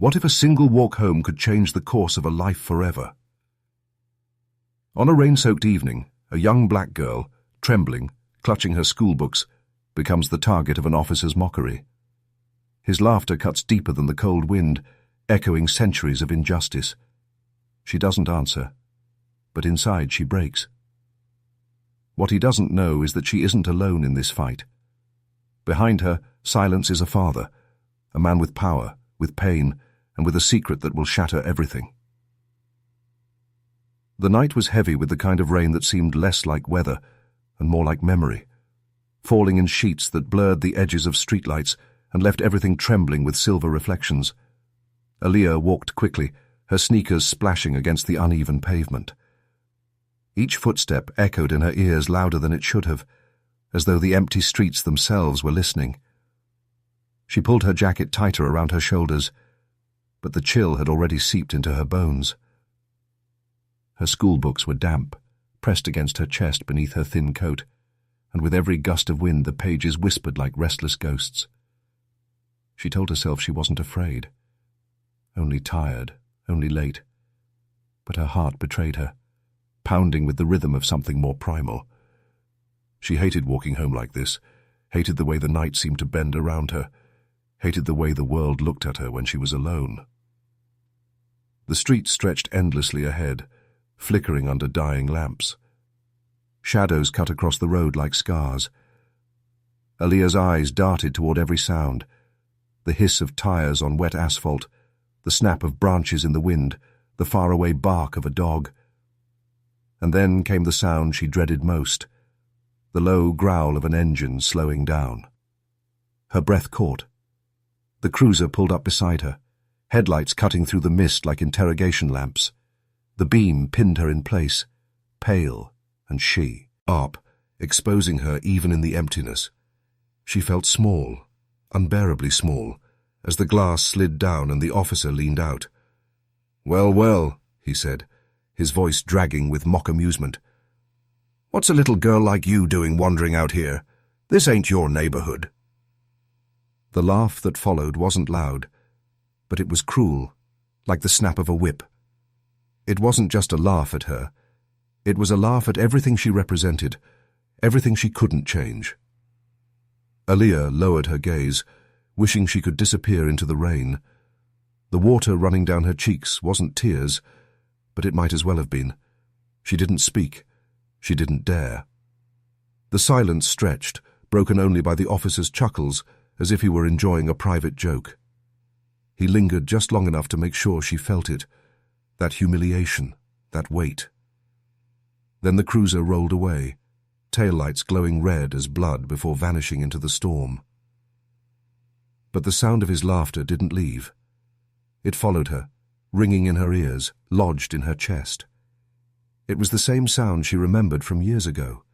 What if a single walk home could change the course of a life forever? On a rain-soaked evening, a young black girl, trembling, clutching her schoolbooks, becomes the target of an officer's mockery. His laughter cuts deeper than the cold wind, echoing centuries of injustice. She doesn't answer, but inside she breaks. What he doesn't know is that she isn't alone in this fight. Behind her, silence is a father, a man with power, with pain, and with a secret that will shatter everything. The night was heavy with the kind of rain that seemed less like weather and more like memory, falling in sheets that blurred the edges of streetlights and left everything trembling with silver reflections. Aaliyah walked quickly, her sneakers splashing against the uneven pavement. Each footstep echoed in her ears louder than it should have, as though the empty streets themselves were listening. She pulled her jacket tighter around her shoulders, but the chill had already seeped into her bones. Her schoolbooks were damp, pressed against her chest beneath her thin coat, and with every gust of wind the pages whispered like restless ghosts. She told herself she wasn't afraid, only tired, only late, but her heart betrayed her, pounding with the rhythm of something more primal. She hated walking home like this, hated the way the night seemed to bend around her, hated the way the world looked at her when she was alone. The street stretched endlessly ahead, flickering under dying lamps. Shadows cut across the road like scars. Aaliyah's eyes darted toward every sound, the hiss of tires on wet asphalt, the snap of branches in the wind, the faraway bark of a dog. And then came the sound she dreaded most, the low growl of an engine slowing down. Her breath caught. The cruiser pulled up beside her, headlights cutting through the mist like interrogation lamps. The beam pinned her in place, pale and sharp, exposing her even in the emptiness. She felt small, unbearably small, as the glass slid down and the officer leaned out. "Well, well," he said, his voice dragging with mock amusement. "What's a little girl like you doing wandering out here? This ain't your neighborhood." The laugh that followed wasn't loud, but it was cruel, like the snap of a whip. It wasn't just a laugh at her. It was a laugh at everything she represented, everything she couldn't change. Aaliyah lowered her gaze, wishing she could disappear into the rain. The water running down her cheeks wasn't tears, but it might as well have been. She didn't speak. She didn't dare. The silence stretched, broken only by the officer's chuckles, as if he were enjoying a private joke. He lingered just long enough to make sure she felt it, that humiliation, that weight. Then the cruiser rolled away, taillights glowing red as blood before vanishing into the storm. But the sound of his laughter didn't leave. It followed her, ringing in her ears, lodged in her chest. It was the same sound she remembered from years ago,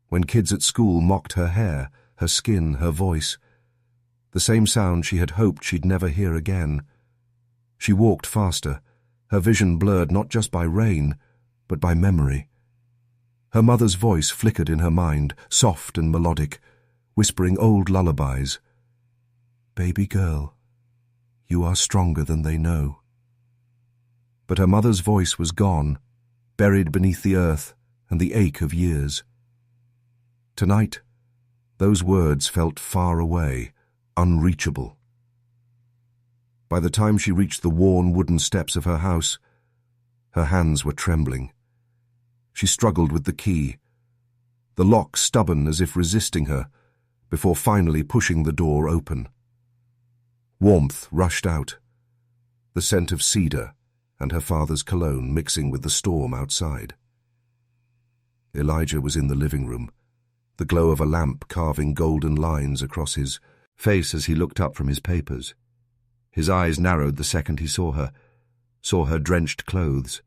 when kids at school mocked her hair, her skin, her voice. The same sound she had hoped she'd never hear again. She walked faster, her vision blurred not just by rain, but by memory. Her mother's voice flickered in her mind, soft and melodic, whispering old lullabies. "Baby girl, you are stronger than they know." But her mother's voice was gone, buried beneath the earth and the ache of years. Tonight, those words felt far away, unreachable. By the time she reached the worn wooden steps of her house, her hands were trembling. She struggled with the key, the lock stubborn as if resisting her, before finally pushing the door open. Warmth rushed out, the scent of cedar and her father's cologne mixing with the storm outside. Elijah was in the living room, the glow of a lamp carving golden lines across his face as he looked up from his papers. His eyes narrowed the second he saw her drenched clothes,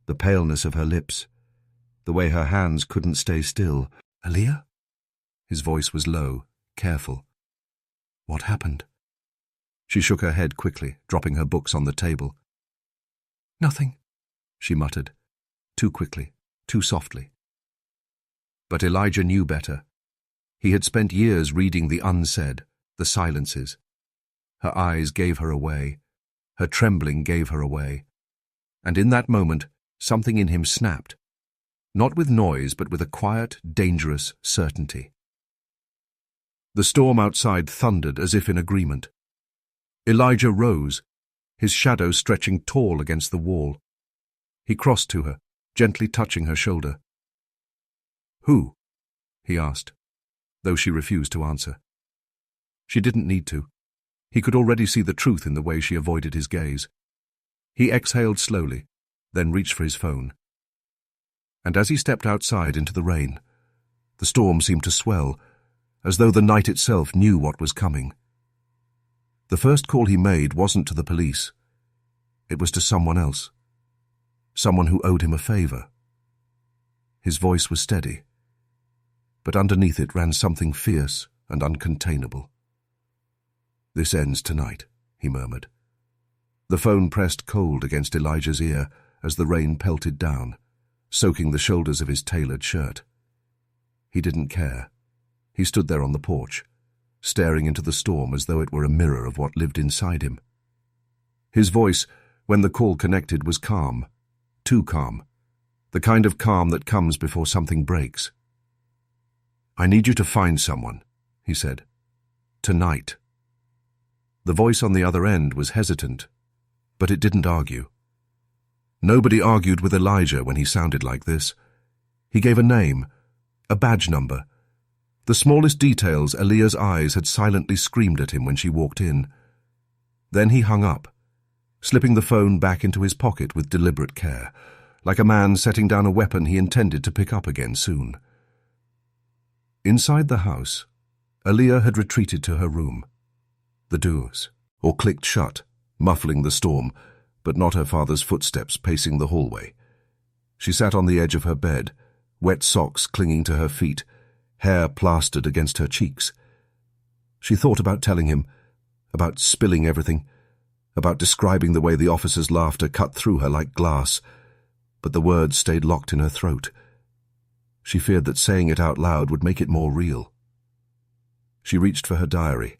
the paleness of her lips, the way her hands couldn't stay still. "Aaliyah?" His voice was low, careful. "What happened?" She shook her head quickly, dropping her books on the table. "Nothing," she muttered, too quickly, too softly. But Elijah knew better. He had spent years reading the unsaid, the silences. Her eyes gave her away. Her trembling gave her away. And in that moment, something in him snapped. Not with noise, but with a quiet, dangerous certainty. The storm outside thundered as if in agreement. Elijah rose, his shadow stretching tall against the wall. He crossed to her, gently touching her shoulder. "Who?" he asked, though she refused to answer. She didn't need to. He could already see the truth in the way she avoided his gaze. He exhaled slowly, then reached for his phone. And as he stepped outside into the rain, the storm seemed to swell, as though the night itself knew what was coming. The first call he made wasn't to the police. It was to someone else. Someone who owed him a favor. His voice was steady, but underneath it ran something fierce and uncontainable. "This ends tonight," he murmured. The phone pressed cold against Elijah's ear as the rain pelted down, soaking the shoulders of his tailored shirt. He didn't care. He stood there on the porch, staring into the storm as though it were a mirror of what lived inside him. His voice, when the call connected, was calm, too calm, the kind of calm that comes before something breaks. "I need you to find someone," he said. "Tonight." The voice on the other end was hesitant, but it didn't argue. Nobody argued with Elijah when he sounded like this. He gave a name, a badge number. The smallest details Aaliyah's eyes had silently screamed at him when she walked in. Then he hung up, slipping the phone back into his pocket with deliberate care, like a man setting down a weapon he intended to pick up again soon. Inside the house, Aaliyah had retreated to her room. The doors, or clicked shut, muffling the storm, but not her father's footsteps pacing the hallway. She sat on the edge of her bed, wet socks clinging to her feet, hair plastered against her cheeks. She thought about telling him, about spilling everything, about describing the way the officer's laughter cut through her like glass, but the words stayed locked in her throat. She feared that saying it out loud would make it more real. She reached for her diary,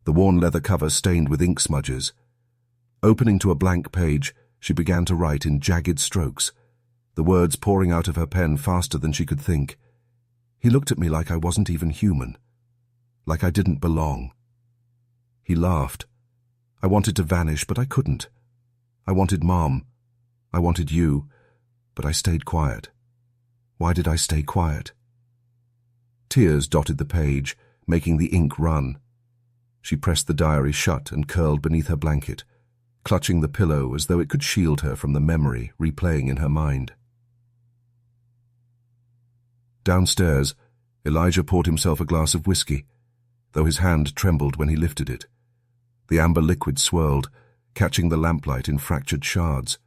the worn leather cover stained with ink smudges. Opening to a blank page, she began to write in jagged strokes, the words pouring out of her pen faster than she could think. He looked at me like I wasn't even human, like I didn't belong. He laughed. I wanted to vanish, but I couldn't. I wanted Mom. I wanted you, but I stayed quiet. Why did I stay quiet? Tears dotted the page, making the ink run. She pressed the diary shut and curled beneath her blanket, clutching the pillow as though it could shield her from the memory replaying in her mind. Downstairs, Elijah poured himself a glass of whiskey, though his hand trembled when he lifted it. The amber liquid swirled, catching the lamplight in fractured shards.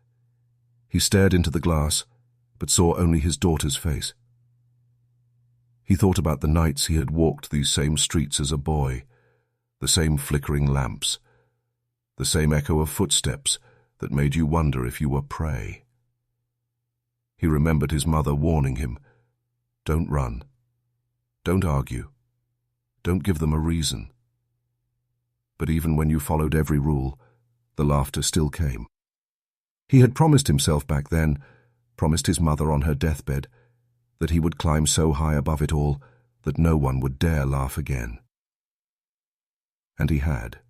He stared into the glass, but saw only his daughter's face. He thought about the nights he had walked these same streets as a boy, the same flickering lamps, the same echo of footsteps that made you wonder if you were prey. He remembered his mother warning him, "Don't run. Don't argue. Don't give them a reason." But even when you followed every rule, the laughter still came. He had promised himself back then, promised his mother on her deathbed, that he would climb so high above it all that no one would dare laugh again. And he had.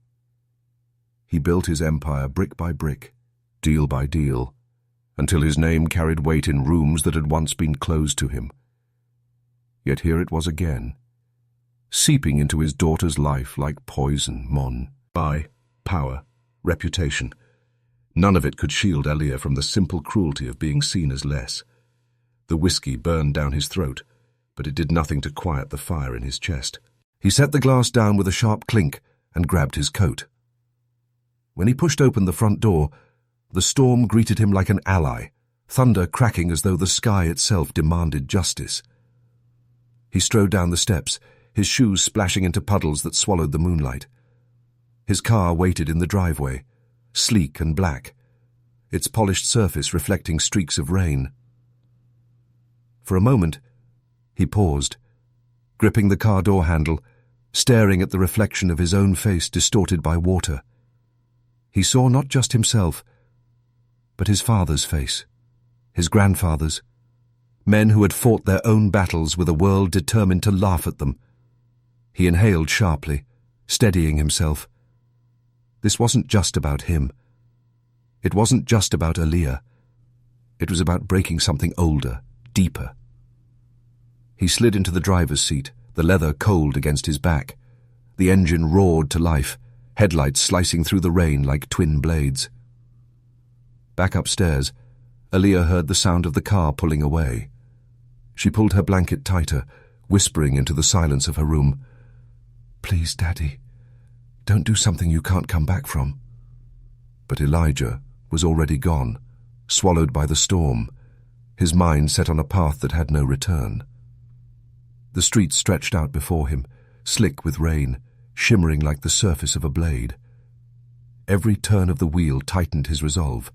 He built his empire brick by brick, deal by deal, until his name carried weight in rooms that had once been closed to him. Yet here it was again, seeping into his daughter's life like poison, by power, reputation. None of it could shield Aaliyah from the simple cruelty of being seen as less. The whiskey burned down his throat, but it did nothing to quiet the fire in his chest. He set the glass down with a sharp clink and grabbed his coat. When he pushed open the front door, the storm greeted him like an ally, thunder cracking as though the sky itself demanded justice. He strode down the steps, his shoes splashing into puddles that swallowed the moonlight. His car waited in the driveway, sleek and black, its polished surface reflecting streaks of rain. For a moment, he paused, gripping the car door handle, staring at the reflection of his own face distorted by water. He saw not just himself, but his father's face, his grandfather's, men who had fought their own battles with a world determined to laugh at them. He inhaled sharply, steadying himself. This wasn't just about him. It wasn't just about Aaliyah. It was about breaking something older, deeper. He slid into the driver's seat, the leather cold against his back. The engine roared to life, headlights slicing through the rain like twin blades. Back upstairs, Aaliyah heard the sound of the car pulling away. She pulled her blanket tighter, whispering into the silence of her room, "Please, Daddy, don't do something you can't come back from." But Elijah was already gone, swallowed by the storm, his mind set on a path that had no return. The street stretched out before him, slick with rain, shimmering like the surface of a blade. Every turn of the wheel tightened his resolve.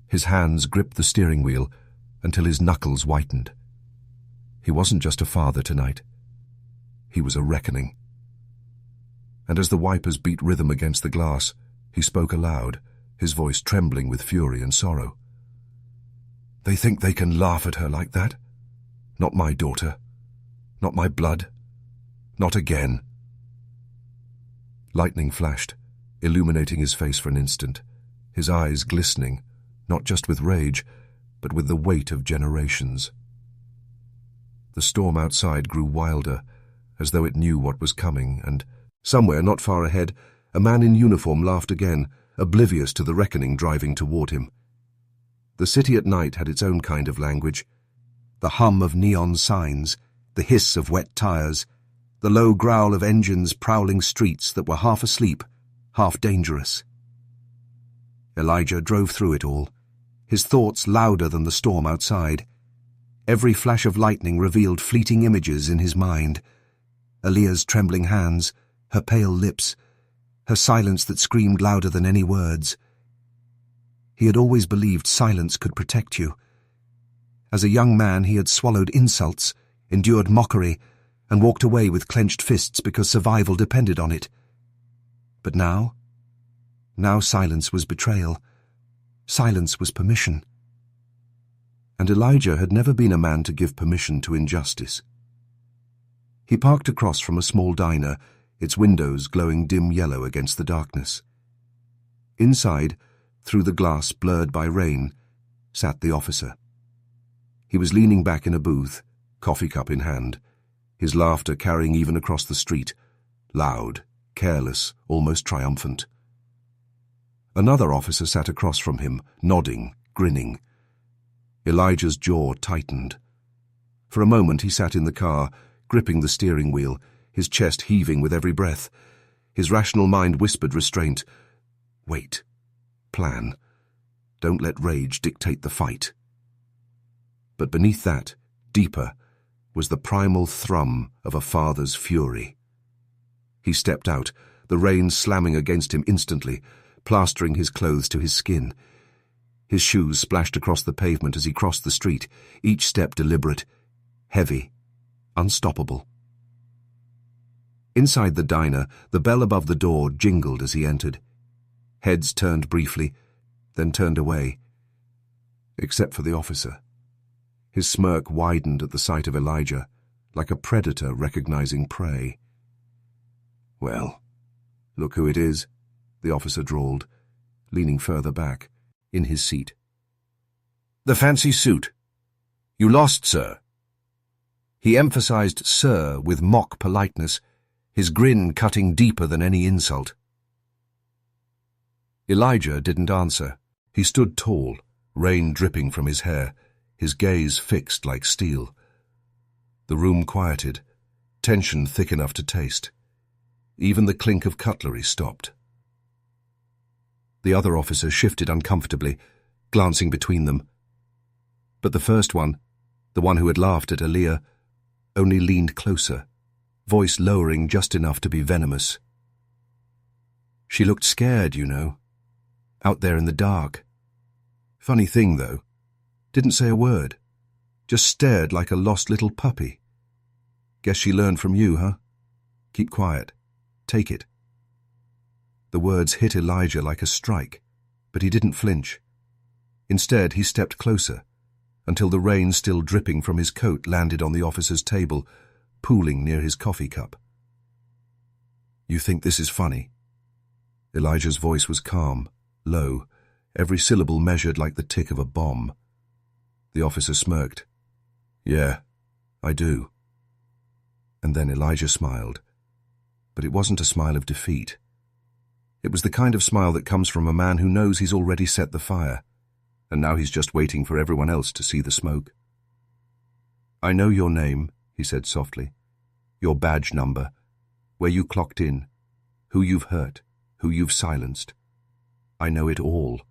His hands gripped the steering wheel until his knuckles whitened. He wasn't just a father tonight. He was a reckoning. And as the wipers beat rhythm against the glass, he spoke aloud, his voice trembling with fury and sorrow. "They think they can laugh at her like that? Not my daughter. Not my blood. Not again." Lightning flashed, illuminating his face for an instant, his eyes glistening, not just with rage, but with the weight of generations. The storm outside grew wilder, as though it knew what was coming, and somewhere not far ahead, a man in uniform laughed again, oblivious to the reckoning driving toward him. The city at night had its own kind of language. The hum of neon signs, the hiss of wet tires, the low growl of engines prowling streets that were half asleep, half dangerous. Elijah drove through it all, his thoughts louder than the storm outside. Every flash of lightning revealed fleeting images in his mind. Aaliyah's trembling hands, her pale lips, her silence that screamed louder than any words. He had always believed silence could protect you. As a young man, he had swallowed insults, endured mockery, and walked away with clenched fists because survival depended on it. But now silence was betrayal. Silence was permission. And Elijah had never been a man to give permission to injustice. He parked across from a small diner, its windows glowing dim yellow against the darkness. Inside, through the glass blurred by rain, sat the officer. He was leaning back in a booth, coffee cup in hand, his laughter carrying even across the street, loud, careless, almost triumphant. Another officer sat across from him, nodding, grinning. Elijah's jaw tightened. For a moment he sat in the car, gripping the steering wheel, his chest heaving with every breath. His rational mind whispered restraint. Wait. Plan. Don't let rage dictate the fight. But beneath that, deeper, was the primal thrum of a father's fury. He stepped out, the rain slamming against him instantly, plastering his clothes to his skin. His shoes splashed across the pavement as he crossed the street, each step deliberate, heavy, unstoppable. Inside the diner, the bell above the door jingled as he entered. Heads turned briefly, then turned away. Except for the officer. His smirk widened at the sight of Elijah, like a predator recognizing prey. "Well, look who it is," the officer drawled, leaning further back, in his seat. "The fancy suit. You lost, sir." He emphasized "sir" with mock politeness, his grin cutting deeper than any insult. Elijah didn't answer. He stood tall, rain dripping from his hair, his gaze fixed like steel. The room quieted, tension thick enough to taste. Even the clink of cutlery stopped. The other officer shifted uncomfortably, glancing between them. But the first one, the one who had laughed at Aaliyah, only leaned closer, voice lowering just enough to be venomous. "She looked scared, you know. Out there in the dark. Funny thing, though. Didn't say a word. Just stared like a lost little puppy. Guess she learned from you, huh? Keep quiet. Take it." The words hit Elijah like a strike, but he didn't flinch. Instead, he stepped closer, until the rain still dripping from his coat landed on the officer's table, pooling near his coffee cup. "You think this is funny?" Elijah's voice was calm, low, every syllable measured like the tick of a bomb. The officer smirked. "Yeah, I do." And then Elijah smiled. But it wasn't a smile of defeat. It was the kind of smile that comes from a man who knows he's already set the fire, and now he's just waiting for everyone else to see the smoke. "I know your name," he said softly, "your badge number, where you clocked in, who you've hurt, who you've silenced. I know it all.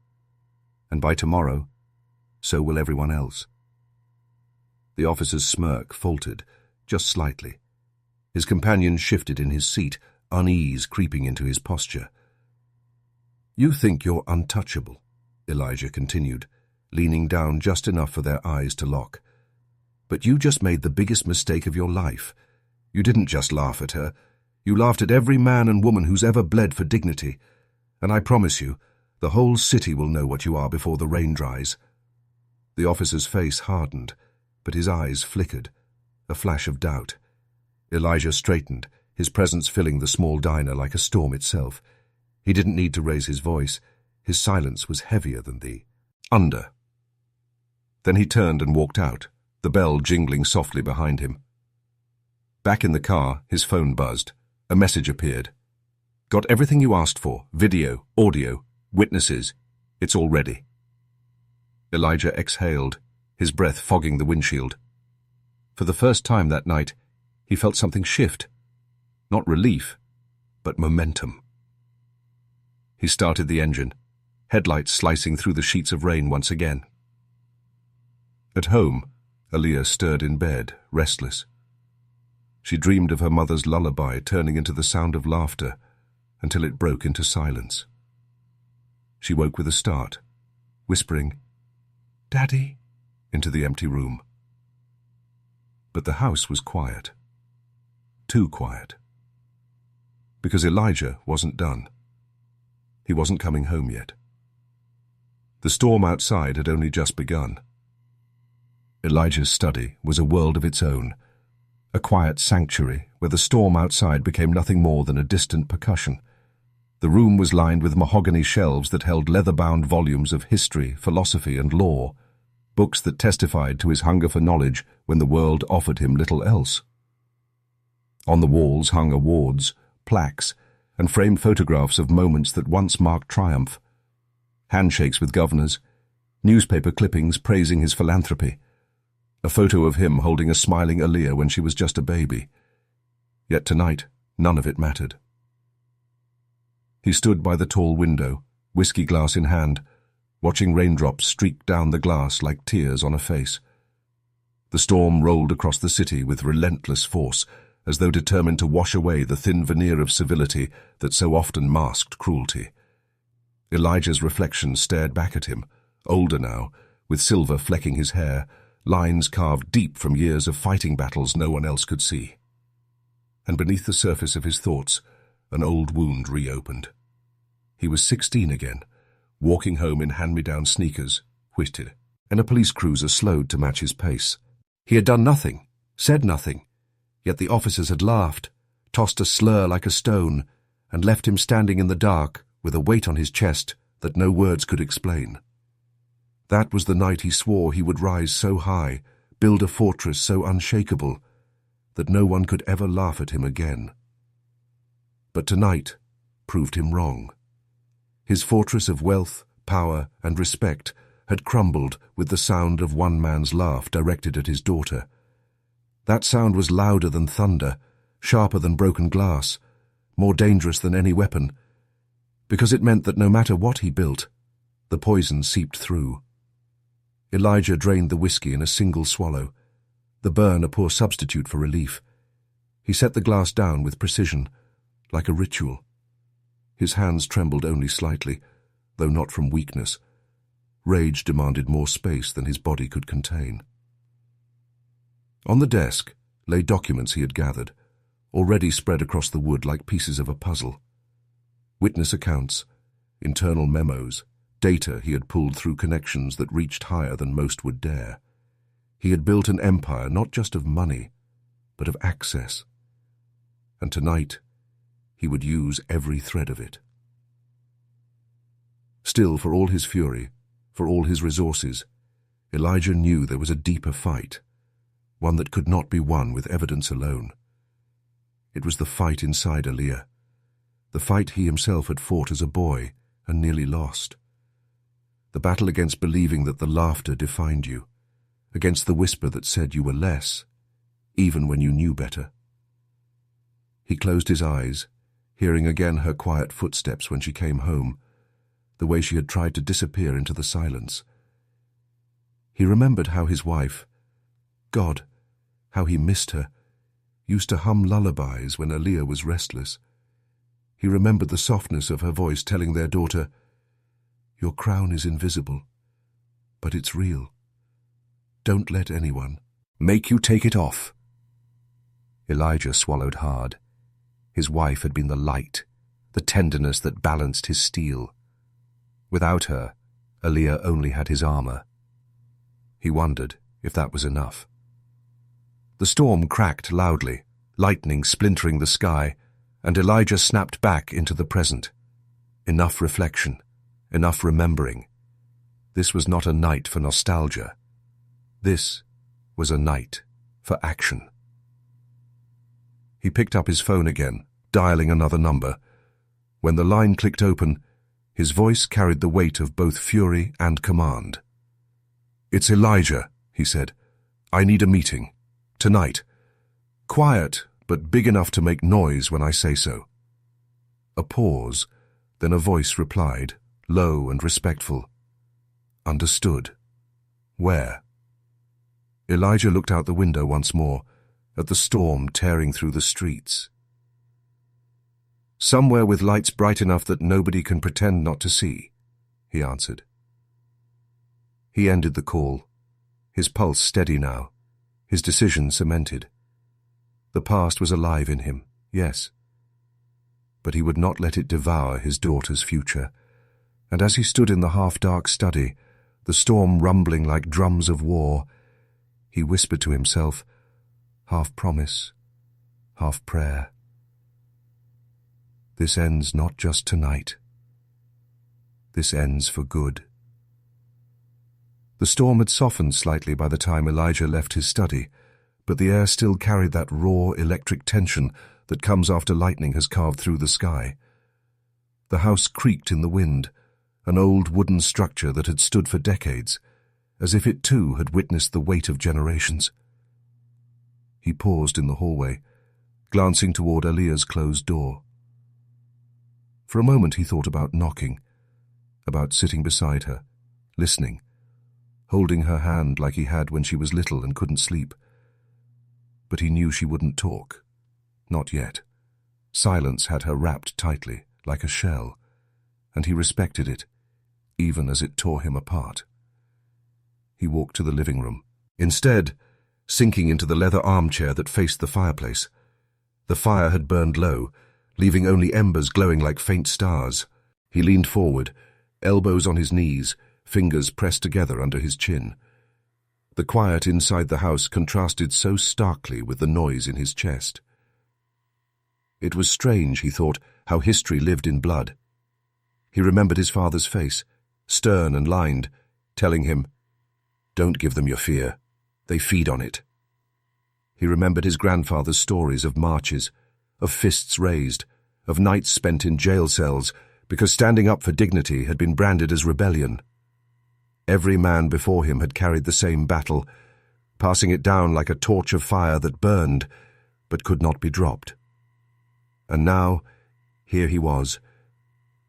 And by tomorrow, so will everyone else." The officer's smirk faltered, just slightly. His companion shifted in his seat, unease creeping into his posture. "You think you're untouchable," Elijah continued, leaning down just enough for their eyes to lock. "But you just made the biggest mistake of your life. You didn't just laugh at her. You laughed at every man and woman who's ever bled for dignity. And I promise you, the whole city will know what you are before the rain dries." The officer's face hardened, but his eyes flickered, a flash of doubt. Elijah straightened, his presence filling the small diner like a storm itself. He didn't need to raise his voice. His silence was heavier than the under. Then he turned and walked out, the bell jingling softly behind him. Back in the car, his phone buzzed. A message appeared. "Got everything you asked for, video, audio, witnesses. It's all ready." Elijah exhaled, his breath fogging the windshield. For the first time that night, he felt something shift. Not relief, but momentum. He started the engine, headlights slicing through the sheets of rain once again. At home, Aaliyah stirred in bed, restless. She dreamed of her mother's lullaby turning into the sound of laughter until it broke into silence. She woke with a start, whispering, "Daddy," into the empty room. But the house was quiet. Too quiet. Because Elijah wasn't done. He wasn't coming home yet. The storm outside had only just begun. Elijah's study was a world of its own, a quiet sanctuary where the storm outside became nothing more than a distant percussion. The room was lined with mahogany shelves that held leather-bound volumes of history, philosophy, and law, books that testified to his hunger for knowledge when the world offered him little else. On the walls hung awards, plaques, and framed photographs of moments that once marked triumph. Handshakes with governors, newspaper clippings praising his philanthropy, a photo of him holding a smiling Aaliyah when she was just a baby. Yet tonight, none of it mattered. He stood by the tall window, whiskey glass in hand, watching raindrops streak down the glass like tears on a face. The storm rolled across the city with relentless force, as though determined to wash away the thin veneer of civility that so often masked cruelty. Elijah's reflection stared back at him, older now, with silver flecking his hair, lines carved deep from years of fighting battles no one else could see. And beneath the surface of his thoughts, an old wound reopened. He was 16 again, walking home in hand-me-down sneakers, whisked, and a police cruiser slowed to match his pace. He had done nothing, said nothing, yet the officers had laughed, tossed a slur like a stone, and left him standing in the dark with a weight on his chest that no words could explain. That was the night he swore he would rise so high, build a fortress so unshakable, that no one could ever laugh at him again. But tonight proved him wrong. His fortress of wealth, power, and respect had crumbled with the sound of one man's laugh directed at his daughter. That sound was louder than thunder, sharper than broken glass, more dangerous than any weapon, because it meant that no matter what he built, the poison seeped through. Elijah drained the whiskey in a single swallow, the burn a poor substitute for relief. He set the glass down with precision, like a ritual. His hands trembled only slightly, though not from weakness. Rage demanded more space than his body could contain. On the desk lay documents he had gathered, already spread across the wood like pieces of a puzzle. Witness accounts, internal memos, data he had pulled through connections that reached higher than most would dare. He had built an empire not just of money, but of access. And tonight, he would use every thread of it. Still, for all his fury, for all his resources, Elijah knew there was a deeper fight, one that could not be won with evidence alone. It was the fight inside Aaliyah, the fight he himself had fought as a boy and nearly lost. The battle against believing that the laughter defined you, against the whisper that said you were less, even when you knew better. He closed his eyes, hearing again her quiet footsteps when she came home, the way she had tried to disappear into the silence. He remembered how his wife, God, how he missed her, used to hum lullabies when Aaliyah was restless. He remembered the softness of her voice telling their daughter, "Your crown is invisible, but it's real. Don't let anyone make you take it off." Elijah swallowed hard. His wife had been the light, the tenderness that balanced his steel. Without her, Aaliyah only had his armor. He wondered if that was enough. The storm cracked loudly, lightning splintering the sky, and Elijah snapped back into the present. Enough reflection, enough remembering. This was not a night for nostalgia. This was a night for action. He picked up his phone again, dialing another number. When the line clicked open, his voice carried the weight of both fury and command. "It's Elijah," he said. "I need a meeting. Tonight. Quiet, but big enough to make noise when I say so." A pause, then a voice replied, low and respectful. "Understood. Where?" Elijah looked out the window once more, at the storm tearing through the streets. "Somewhere with lights bright enough that nobody can pretend not to see," he answered. He ended the call, his pulse steady now, his decision cemented. The past was alive in him, yes, but he would not let it devour his daughter's future. And as he stood in the half-dark study, the storm rumbling like drums of war, he whispered to himself, half promise, half prayer, "This ends not just tonight. This ends for good." The storm had softened slightly by the time Elijah left his study, but the air still carried that raw electric tension that comes after lightning has carved through the sky. The house creaked in the wind, an old wooden structure that had stood for decades, as if it too had witnessed the weight of generations. He paused in the hallway, glancing toward Aaliyah's closed door. For a moment he thought about knocking, about sitting beside her, listening, holding her hand like he had when she was little and couldn't sleep. But he knew she wouldn't talk. Not yet. Silence had her wrapped tightly, like a shell, and he respected it, even as it tore him apart. He walked to the living room, instead sinking into the leather armchair that faced the fireplace. The fire had burned low, leaving only embers glowing like faint stars. He leaned forward, elbows on his knees, fingers pressed together under his chin. The quiet inside the house contrasted so starkly with the noise in his chest. It was strange, he thought, how history lived in blood. He remembered his father's face, stern and lined, telling him, "Don't give them your fear. They feed on it." He remembered his grandfather's stories of marches, of fists raised, of nights spent in jail cells because standing up for dignity had been branded as rebellion. Every man before him had carried the same battle, passing it down like a torch of fire that burned but could not be dropped. And now, here he was,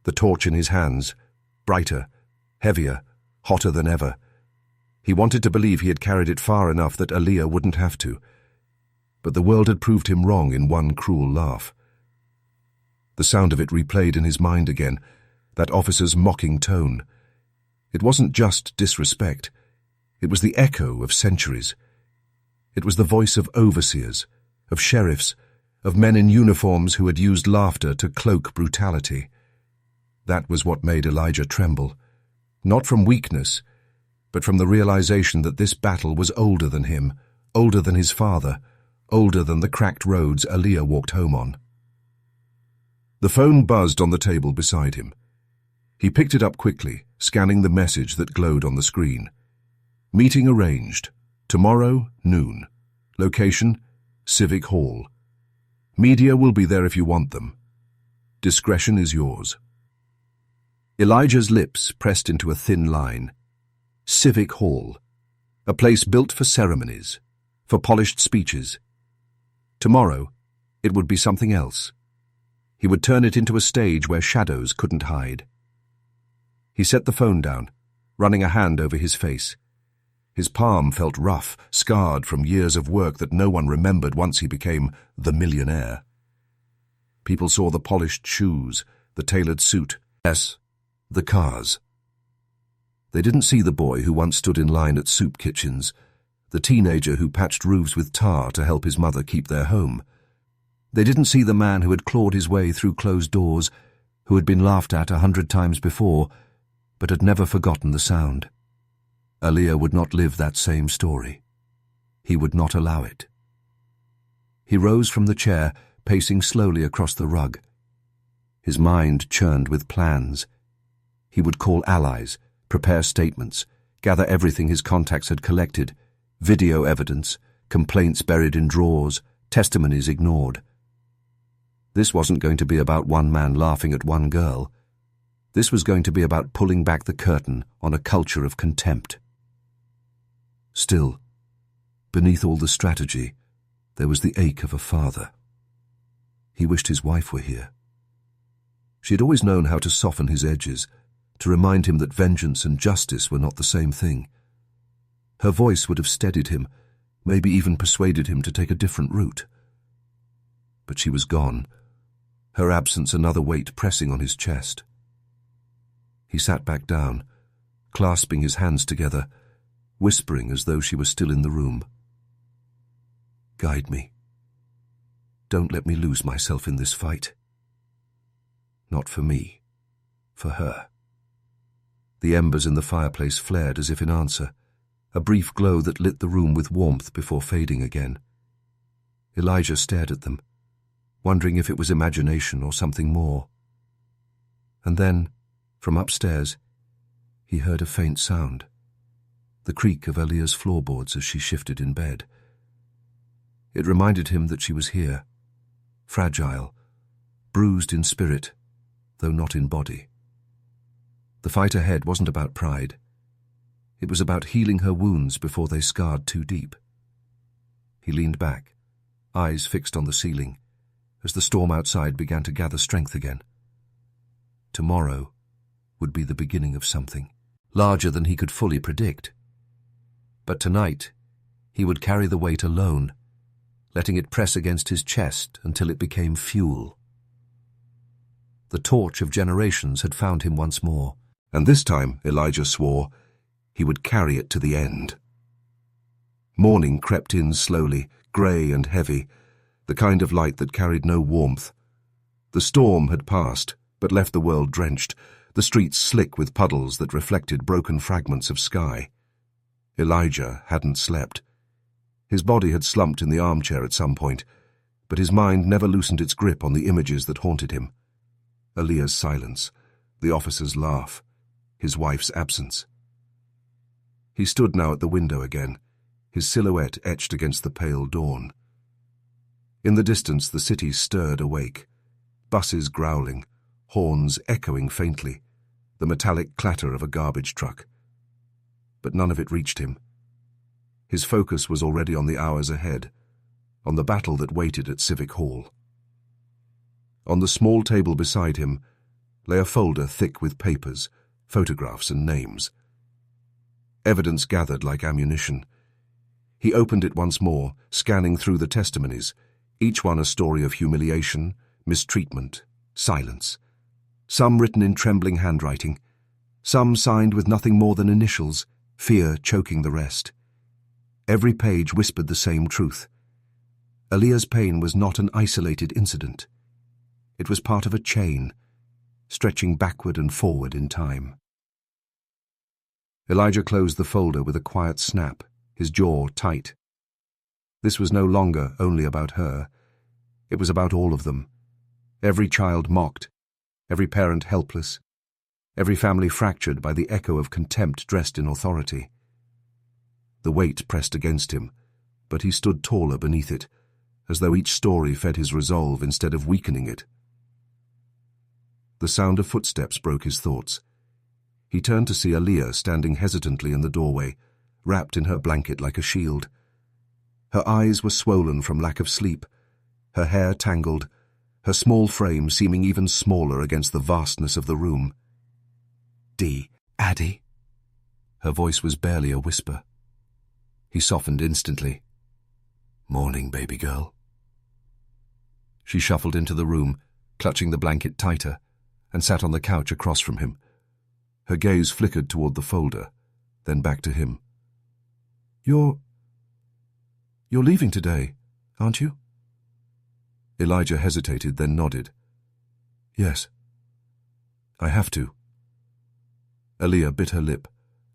the torch in his hands, brighter, heavier, hotter than ever. He wanted to believe he had carried it far enough that Aaliyah wouldn't have to. But the world had proved him wrong in one cruel laugh. The sound of it replayed in his mind again, that officer's mocking tone. It wasn't just disrespect. It was the echo of centuries. It was the voice of overseers, of sheriffs, of men in uniforms who had used laughter to cloak brutality. That was what made Elijah tremble. Not from weakness, but from the realization that this battle was older than him, older than his father, older than the cracked roads Aaliyah walked home on. The phone buzzed on the table beside him. He picked it up quickly, scanning the message that glowed on the screen. Meeting arranged. Tomorrow, noon. Location, Civic Hall. Media will be there if you want them. Discretion is yours. Elijah's lips pressed into a thin line. Civic Hall. A place built for ceremonies, for polished speeches. Tomorrow, it would be something else. He would turn it into a stage where shadows couldn't hide. He set the phone down, running a hand over his face. His palm felt rough, scarred from years of work that no one remembered once he became the millionaire. People saw the polished shoes, the tailored suit, yes, the cars. They didn't see the boy who once stood in line at soup kitchens, the teenager who patched roofs with tar to help his mother keep their home. They didn't see the man who had clawed his way through closed doors, who had been laughed at 100 times before, but had never forgotten the sound. Aaliyah would not live that same story. He would not allow it. He rose from the chair, pacing slowly across the rug. His mind churned with plans. He would call allies, prepare statements, gather everything his contacts had collected, video evidence, complaints buried in drawers, testimonies ignored. This wasn't going to be about one man laughing at one girl. This was going to be about pulling back the curtain on a culture of contempt. Still, beneath all the strategy, there was the ache of a father. He wished his wife were here. She had always known how to soften his edges, to remind him that vengeance and justice were not the same thing. Her voice would have steadied him, maybe even persuaded him to take a different route. But she was gone, her absence another weight pressing on his chest. He sat back down, clasping his hands together, whispering as though she was still in the room. Guide me. Don't let me lose myself in this fight. Not for me, for her. The embers in the fireplace flared as if in answer, a brief glow that lit the room with warmth before fading again. Elijah stared at them, wondering if it was imagination or something more. And then, from upstairs, he heard a faint sound, the creak of Aaliyah's floorboards as she shifted in bed. It reminded him that she was here, fragile, bruised in spirit, though not in body. The fight ahead wasn't about pride. It was about healing her wounds before they scarred too deep. He leaned back, eyes fixed on the ceiling, as the storm outside began to gather strength again. Tomorrow would be the beginning of something, larger than he could fully predict. But tonight, he would carry the weight alone, letting it press against his chest until it became fuel. The torch of generations had found him once more, and this time, Elijah swore, he would carry it to the end. Morning crept in slowly, grey and heavy, the kind of light that carried no warmth. The storm had passed, but left the world drenched, the streets slick with puddles that reflected broken fragments of sky. Elijah hadn't slept. His body had slumped in the armchair at some point, but his mind never loosened its grip on the images that haunted him. Aaliyah's silence, the officer's laugh, his wife's absence. He stood now at the window again, his silhouette etched against the pale dawn. In the distance, the city stirred awake, buses growling, horns echoing faintly, the metallic clatter of a garbage truck. But none of it reached him. His focus was already on the hours ahead, on the battle that waited at Civic Hall. On the small table beside him lay a folder thick with papers, photographs and names. Evidence gathered like ammunition. He opened it once more, scanning through the testimonies, each one a story of humiliation, mistreatment, silence. Some written in trembling handwriting, some signed with nothing more than initials, fear choking the rest. Every page whispered the same truth. Aaliyah's pain was not an isolated incident. It was part of a chain, stretching backward and forward in time. Elijah closed the folder with a quiet snap, his jaw tight. This was no longer only about her. It was about all of them. Every child mocked, every parent helpless, every family fractured by the echo of contempt dressed in authority. The weight pressed against him, but he stood taller beneath it, as though each story fed his resolve instead of weakening it. The sound of footsteps broke his thoughts. He turned to see Aaliyah standing hesitantly in the doorway, wrapped in her blanket like a shield. Her eyes were swollen from lack of sleep, her hair tangled, her small frame seeming even smaller against the vastness of the room. Addie." Her voice was barely a whisper. He softened instantly. "Morning, baby girl." She shuffled into the room, clutching the blanket tighter, and sat on the couch across from him. Her gaze flickered toward the folder, then back to him. You're leaving today, aren't you?" Elijah hesitated, then nodded. "Yes. I have to." Aaliyah bit her lip,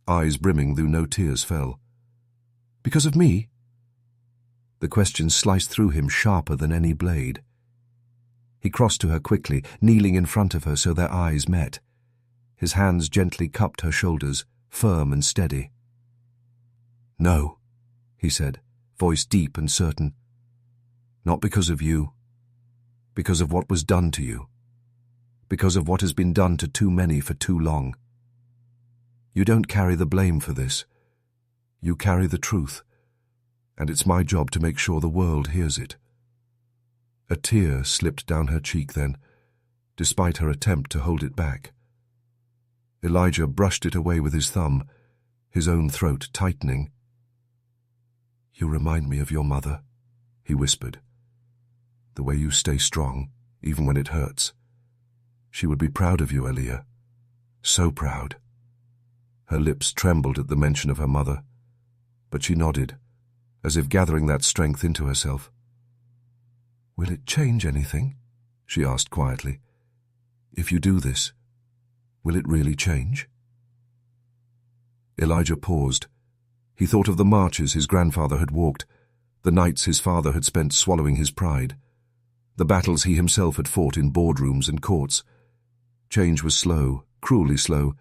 eyes brimming though no tears fell. "Because of me?" The question sliced through him sharper than any blade. He crossed to her quickly, kneeling in front of her so their eyes met. His hands gently cupped her shoulders, firm and steady. "No," he said, voice deep and certain. "Not because of you. Because of what was done to you. Because of what has been done to too many for too long. You don't carry the blame for this. You carry the truth, and it's my job to make sure the world hears it." A tear slipped down her cheek then, despite her attempt to hold it back. Elijah brushed it away with his thumb, his own throat tightening. "You remind me of your mother," he whispered. "The way you stay strong, even when it hurts. She would be proud of you, Aaliyah. So proud." Her lips trembled at the mention of her mother, but she nodded, as if gathering that strength into herself. "Will it change anything?" she asked quietly. "If you do this, will it really change?" Elijah paused. He thought of the marches his grandfather had walked, the nights his father had spent swallowing his pride, the battles he himself had fought in boardrooms and courts. Change was slow, cruelly slow,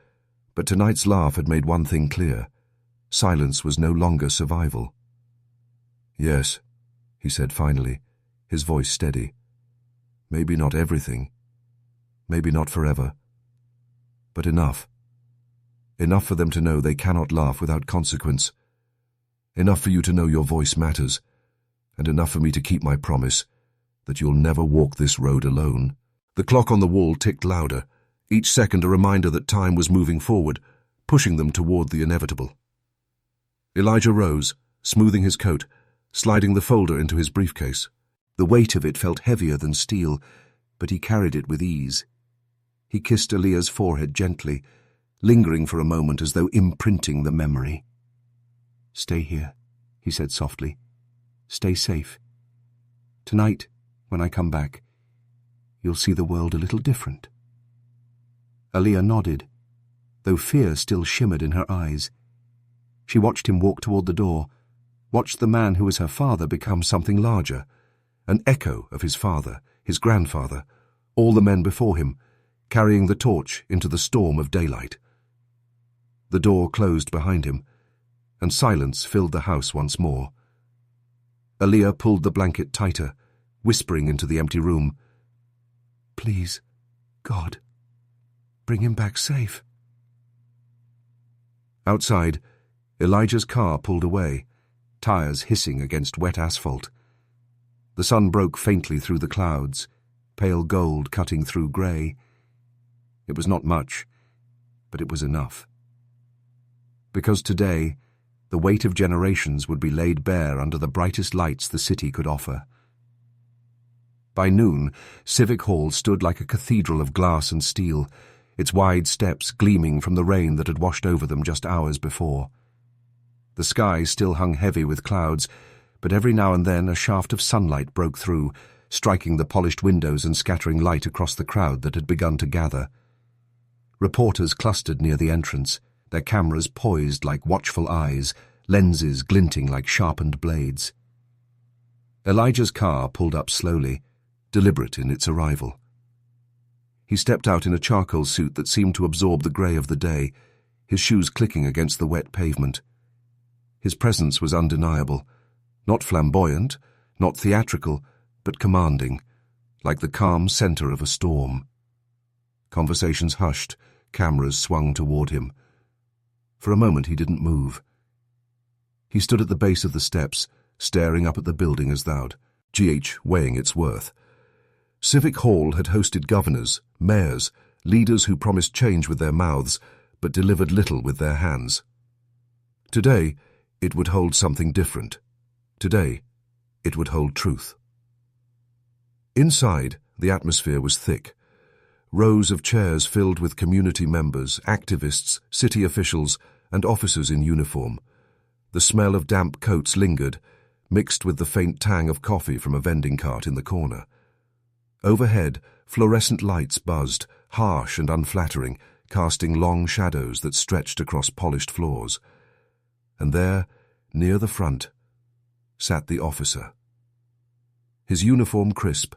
but tonight's laugh had made one thing clear. Silence was no longer survival. "Yes," he said finally, his voice steady. "Maybe not everything. Maybe not forever. But enough. Enough for them to know they cannot laugh without consequence. Enough for you to know your voice matters, and enough for me to keep my promise that you'll never walk this road alone." The clock on the wall ticked louder, each second a reminder that time was moving forward, pushing them toward the inevitable. Elijah rose, smoothing his coat, sliding the folder into his briefcase. The weight of it felt heavier than steel, but he carried it with ease. He kissed Aaliyah's forehead gently, lingering for a moment as though imprinting the memory. "Stay here," he said softly. "Stay safe. Tonight, when I come back, you'll see the world a little different." Aaliyah nodded, though fear still shimmered in her eyes. She watched him walk toward the door, watched the man who was her father become something larger, an echo of his father, his grandfather, all the men before him, carrying the torch into the storm of daylight. The door closed behind him, and silence filled the house once more. Aaliyah pulled the blanket tighter, whispering into the empty room, "Please, God, bring him back safe." Outside, Elijah's car pulled away, tires hissing against wet asphalt. The sun broke faintly through the clouds, pale gold cutting through grey. It was not much, but it was enough. Because today, the weight of generations would be laid bare under the brightest lights the city could offer. By noon, Civic Hall stood like a cathedral of glass and steel, its wide steps gleaming from the rain that had washed over them just hours before. The sky still hung heavy with clouds, but every now and then a shaft of sunlight broke through, striking the polished windows and scattering light across the crowd that had begun to gather. Reporters clustered near the entrance, their cameras poised like watchful eyes, lenses glinting like sharpened blades. Elijah's car pulled up slowly, deliberate in its arrival. He stepped out in a charcoal suit that seemed to absorb the grey of the day, his shoes clicking against the wet pavement. His presence was undeniable, not flamboyant, not theatrical, but commanding, like the calm centre of a storm. Conversations hushed, cameras swung toward him. For a moment he didn't move. He stood at the base of the steps, staring up at the building as though, weighing its worth. Civic Hall had hosted governors, mayors, leaders who promised change with their mouths, but delivered little with their hands. Today, it would hold something different. Today, it would hold truth. Inside, the atmosphere was thick. Rows of chairs filled with community members, activists, city officials, and officers in uniform. The smell of damp coats lingered, mixed with the faint tang of coffee from a vending cart in the corner. Overhead, fluorescent lights buzzed, harsh and unflattering, casting long shadows that stretched across polished floors. And there, near the front, sat the officer. His uniform crisp,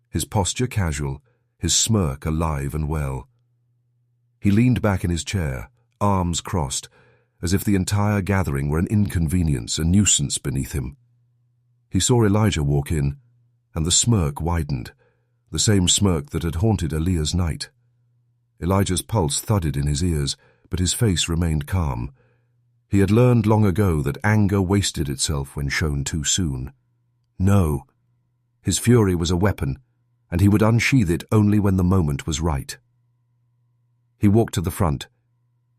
his posture casual, his smirk alive and well. He leaned back in his chair, arms crossed, as if the entire gathering were an inconvenience, a nuisance beneath him. He saw Elijah walk in, and the smirk widened, the same smirk that had haunted Aaliyah's night. Elijah's pulse thudded in his ears, but his face remained calm. He had learned long ago that anger wasted itself when shown too soon. No. His fury was a weapon, and he would unsheath it only when the moment was right. He walked to the front,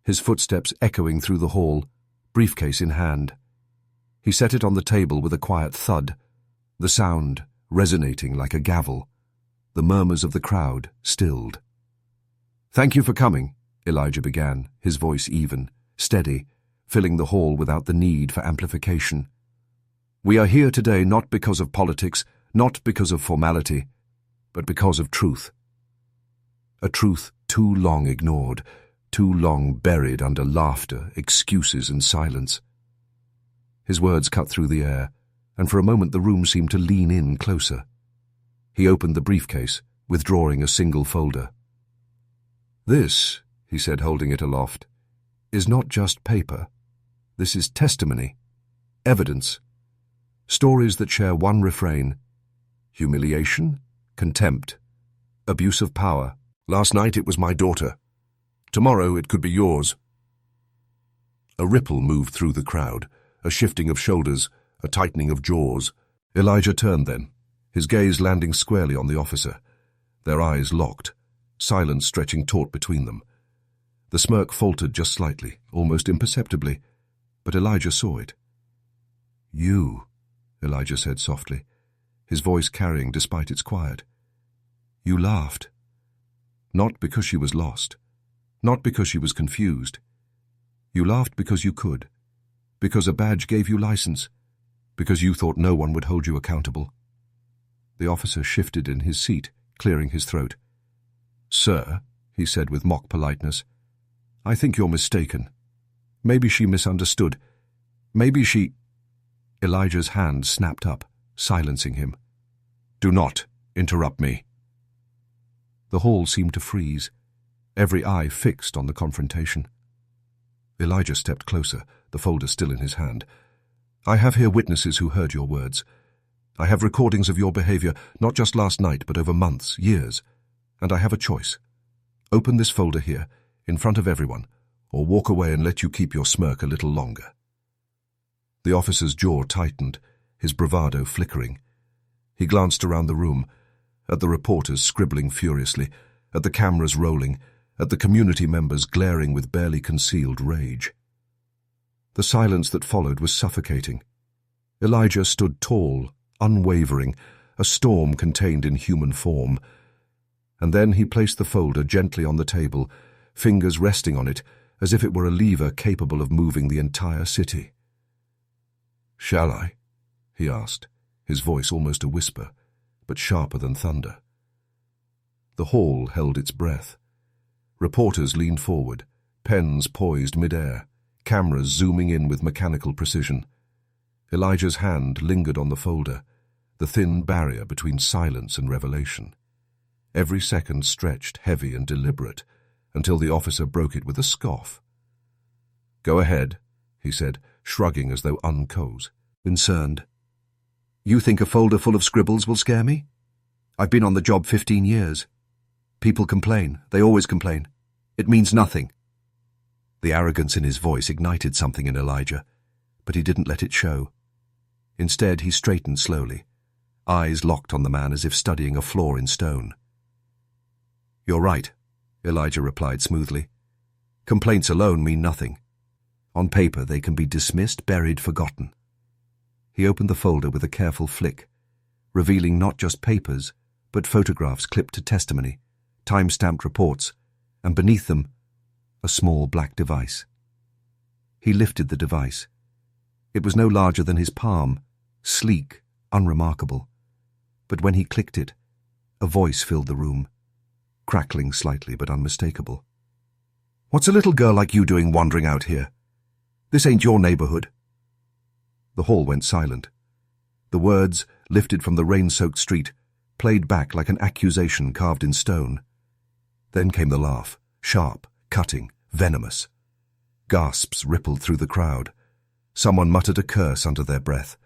his footsteps echoing through the hall, briefcase in hand. He set it on the table with a quiet thud, the sound resonating like a gavel, the murmurs of the crowd stilled. "Thank you for coming," Elijah began, his voice even, steady, filling the hall without the need for amplification. "We are here today not because of politics, not because of formality, but because of truth. A truth too long ignored, too long buried under laughter, excuses, and silence." His words cut through the air, and for a moment the room seemed to lean in closer. He opened the briefcase, withdrawing a single folder. "This," he said, holding it aloft, "is not just paper. This is testimony, evidence, stories that share one refrain: humiliation, contempt, abuse of power. Last night it was my daughter. Tomorrow it could be yours." A ripple moved through the crowd, a shifting of shoulders, a tightening of jaws. Elijah turned then, his gaze landing squarely on the officer. Their eyes locked, silence stretching taut between them. The smirk faltered just slightly, almost imperceptibly, but Elijah saw it. "You," Elijah said softly, his voice carrying despite its quiet. "You laughed. Not because she was lost, not because she was confused. You laughed because you could, because a badge gave you license, because you thought no one would hold you accountable." The officer shifted in his seat, clearing his throat. "Sir," he said with mock politeness, "I think you're mistaken. Maybe she misunderstood. Maybe she—" Elijah's hand snapped up, silencing him. "Do not interrupt me." The hall seemed to freeze, every eye fixed on the confrontation. Elijah stepped closer, the folder still in his hand. "I have here witnesses who heard your words. I have recordings of your behavior, not just last night, but over months, years. And I have a choice. Open this folder here, in front of everyone, or walk away and let you keep your smirk a little longer." The officer's jaw tightened, his bravado flickering. He glanced around the room, at the reporters scribbling furiously, at the cameras rolling, at the community members glaring with barely concealed rage. The silence that followed was suffocating. Elijah stood tall, unwavering, a storm contained in human form. And then he placed the folder gently on the table, fingers resting on it, as if it were a lever capable of moving the entire city. "Shall I?" he asked, his voice almost a whisper, but sharper than thunder. The hall held its breath. Reporters leaned forward, pens poised mid-air, cameras zooming in with mechanical precision. Elijah's hand lingered on the folder, the thin barrier between silence and revelation. Every second stretched heavy and deliberate, until the officer broke it with a scoff. "Go ahead," he said, shrugging as though concerned. "You think a folder full of scribbles will scare me? I've been on the job 15 years. People complain. They always complain. It means nothing." The arrogance in his voice ignited something in Elijah, but he didn't let it show. Instead, he straightened slowly, eyes locked on the man as if studying a flaw in stone. "You're right," Elijah replied smoothly. "Complaints alone mean nothing. On paper, they can be dismissed, buried, forgotten." He opened the folder with a careful flick, revealing not just papers, but photographs clipped to testimony, time-stamped reports, and beneath them, a small black device. He lifted the device. It was no larger than his palm, sleek, unremarkable. But when he clicked it, a voice filled the room, crackling slightly but unmistakable. "What's a little girl like you doing wandering out here? This ain't your neighborhood." The hall went silent. The words, lifted from the rain-soaked street, played back like an accusation carved in stone. Then came the laugh, sharp, cutting, venomous. Gasps rippled through the crowd. Someone muttered a curse under their breath.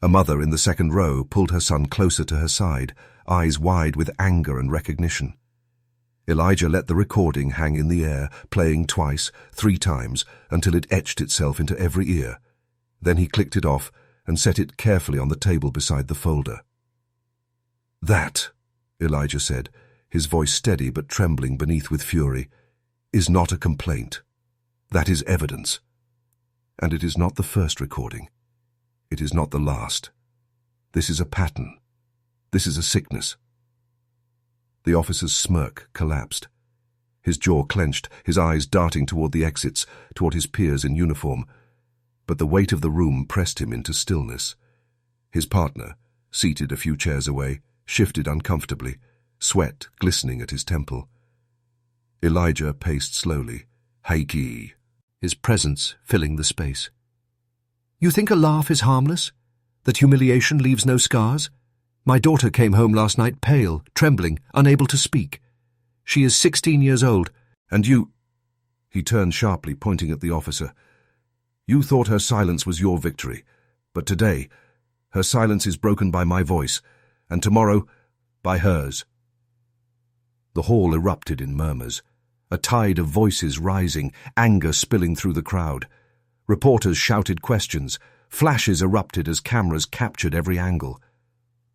A mother in the second row pulled her son closer to her side, eyes wide with anger and recognition. Elijah let the recording hang in the air, playing twice, 3 times, until it etched itself into every ear. Then he clicked it off and set it carefully on the table beside the folder. "That," Elijah said, his voice steady but trembling beneath with fury, "is not a complaint. That is evidence. And it is not the first recording. It is not the last. This is a pattern. This is a sickness." The officer's smirk collapsed. His jaw clenched, his eyes darting toward the exits, toward his peers in uniform. But the weight of the room pressed him into stillness. His partner, seated a few chairs away, shifted uncomfortably, sweat glistening at his temple. Elijah paced slowly, Heiki, his presence filling the space. "You think a laugh is harmless? That humiliation leaves no scars? My daughter came home last night pale, trembling, unable to speak. She is 16 years old, and you—" He turned sharply, pointing at the officer. "You thought her silence was your victory, but today, her silence is broken by my voice, and tomorrow, by hers." The hall erupted in murmurs, a tide of voices rising, anger spilling through the crowd. Reporters shouted questions, flashes erupted as cameras captured every angle.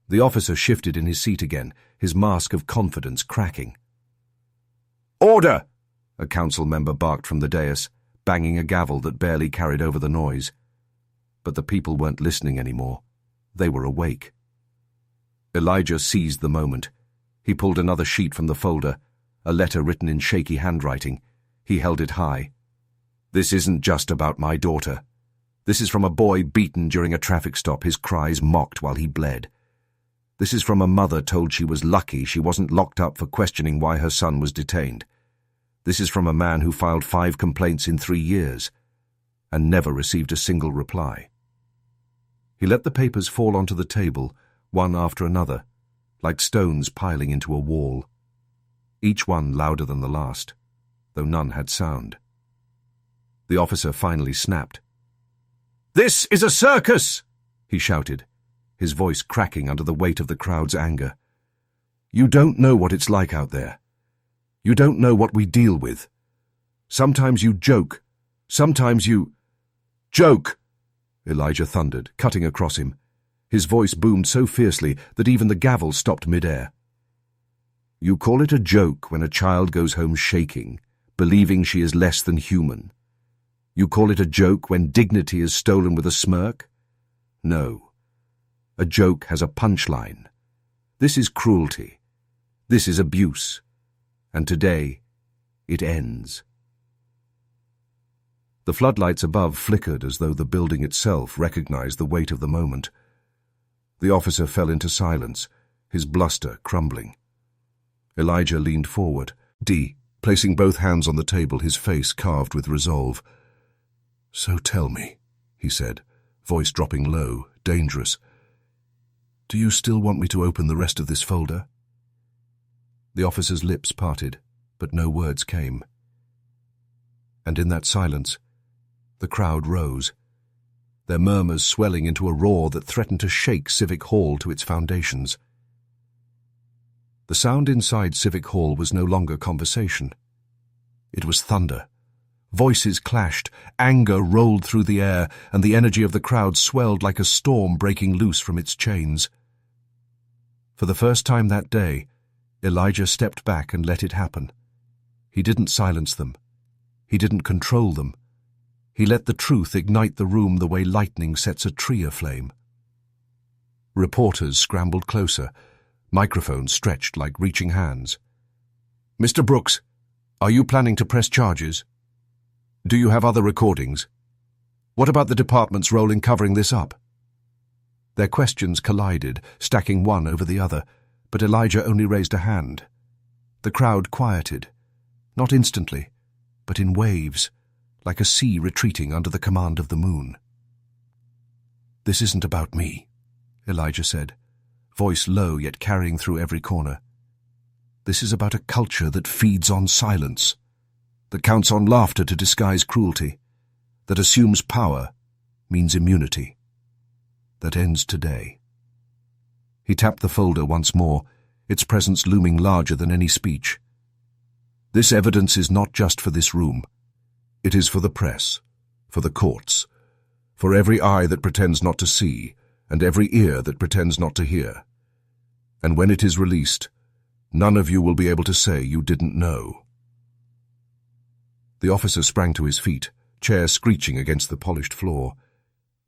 The officer shifted in his seat again, his mask of confidence cracking. "Order!" a council member barked from the dais, banging a gavel that barely carried over the noise. But the people weren't listening anymore. They were awake. Elijah seized the moment. He pulled another sheet from the folder, a letter written in shaky handwriting. He held it high. "This isn't just about my daughter. This is from a boy beaten during a traffic stop, his cries mocked while he bled. This is from a mother told she was lucky she wasn't locked up for questioning why her son was detained. This is from a man who filed 5 complaints in 3 years and never received a single reply." He let the papers fall onto the table, one after another, like stones piling into a wall. Each one louder than the last, though none had sound. The officer finally snapped. "This is a circus!" he shouted, his voice cracking under the weight of the crowd's anger. "You don't know what it's like out there. You don't know what we deal with. Sometimes you joke. Sometimes you—" "Joke!" Elijah thundered, cutting across him. His voice boomed so fiercely that even the gavel stopped mid-air. "You call it a joke when a child goes home shaking, believing she is less than human. You call it a joke when dignity is stolen with a smirk? No. A joke has a punchline. This is cruelty. This is abuse. And today, it ends." The floodlights above flickered as though the building itself recognized the weight of the moment. The officer fell into silence, his bluster crumbling. Elijah leaned forward. placing both hands on the table, his face carved with resolve. "So tell me," he said, voice dropping low, dangerous. "Do you still want me to open the rest of this folder?" The officer's lips parted, but no words came. And in that silence, the crowd rose, their murmurs swelling into a roar that threatened to shake Civic Hall to its foundations. The sound inside Civic Hall was no longer conversation. It was thunder. Voices clashed, anger rolled through the air, and the energy of the crowd swelled like a storm breaking loose from its chains. For the first time that day, Elijah stepped back and let it happen. He didn't silence them. He didn't control them. He let the truth ignite the room the way lightning sets a tree aflame. Reporters scrambled closer, microphones stretched like reaching hands. "Mr. Brooks, are you planning to press charges? Do you have other recordings? What about the department's role in covering this up?" Their questions collided, stacking one over the other, but Elijah only raised a hand. The crowd quieted, not instantly, but in waves, like a sea retreating under the command of the moon. "This isn't about me," Elijah said, voice low yet carrying through every corner. "This is about a culture that feeds on silence, that counts on laughter to disguise cruelty, that assumes power means immunity, that ends today." He tapped the folder once more, its presence looming larger than any speech. "This evidence is not just for this room. It is for the press, for the courts, for every eye that pretends not to see, and every ear that pretends not to hear. And when it is released, none of you will be able to say you didn't know." The officer sprang to his feet, chair screeching against the polished floor.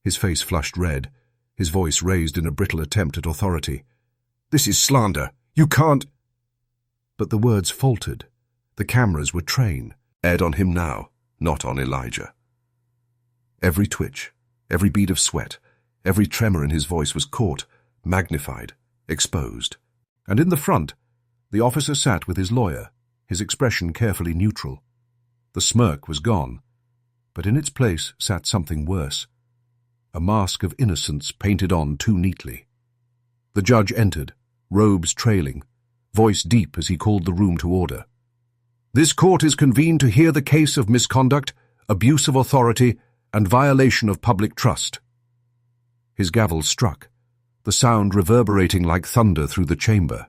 His face flushed red, his voice raised in a brittle attempt at authority. "This is slander. You can't—" But the words faltered. The cameras were trained, aired on him now, not on Elijah. Every twitch, every bead of sweat, every tremor in his voice was caught, magnified, exposed. And in the front, the officer sat with his lawyer, his expression carefully neutral. The smirk was gone, but in its place sat something worse. A mask of innocence painted on too neatly. The judge entered, robes trailing, voice deep as he called the room to order. "This court is convened to hear the case of misconduct, abuse of authority, and violation of public trust." His gavel struck, the sound reverberating like thunder through the chamber.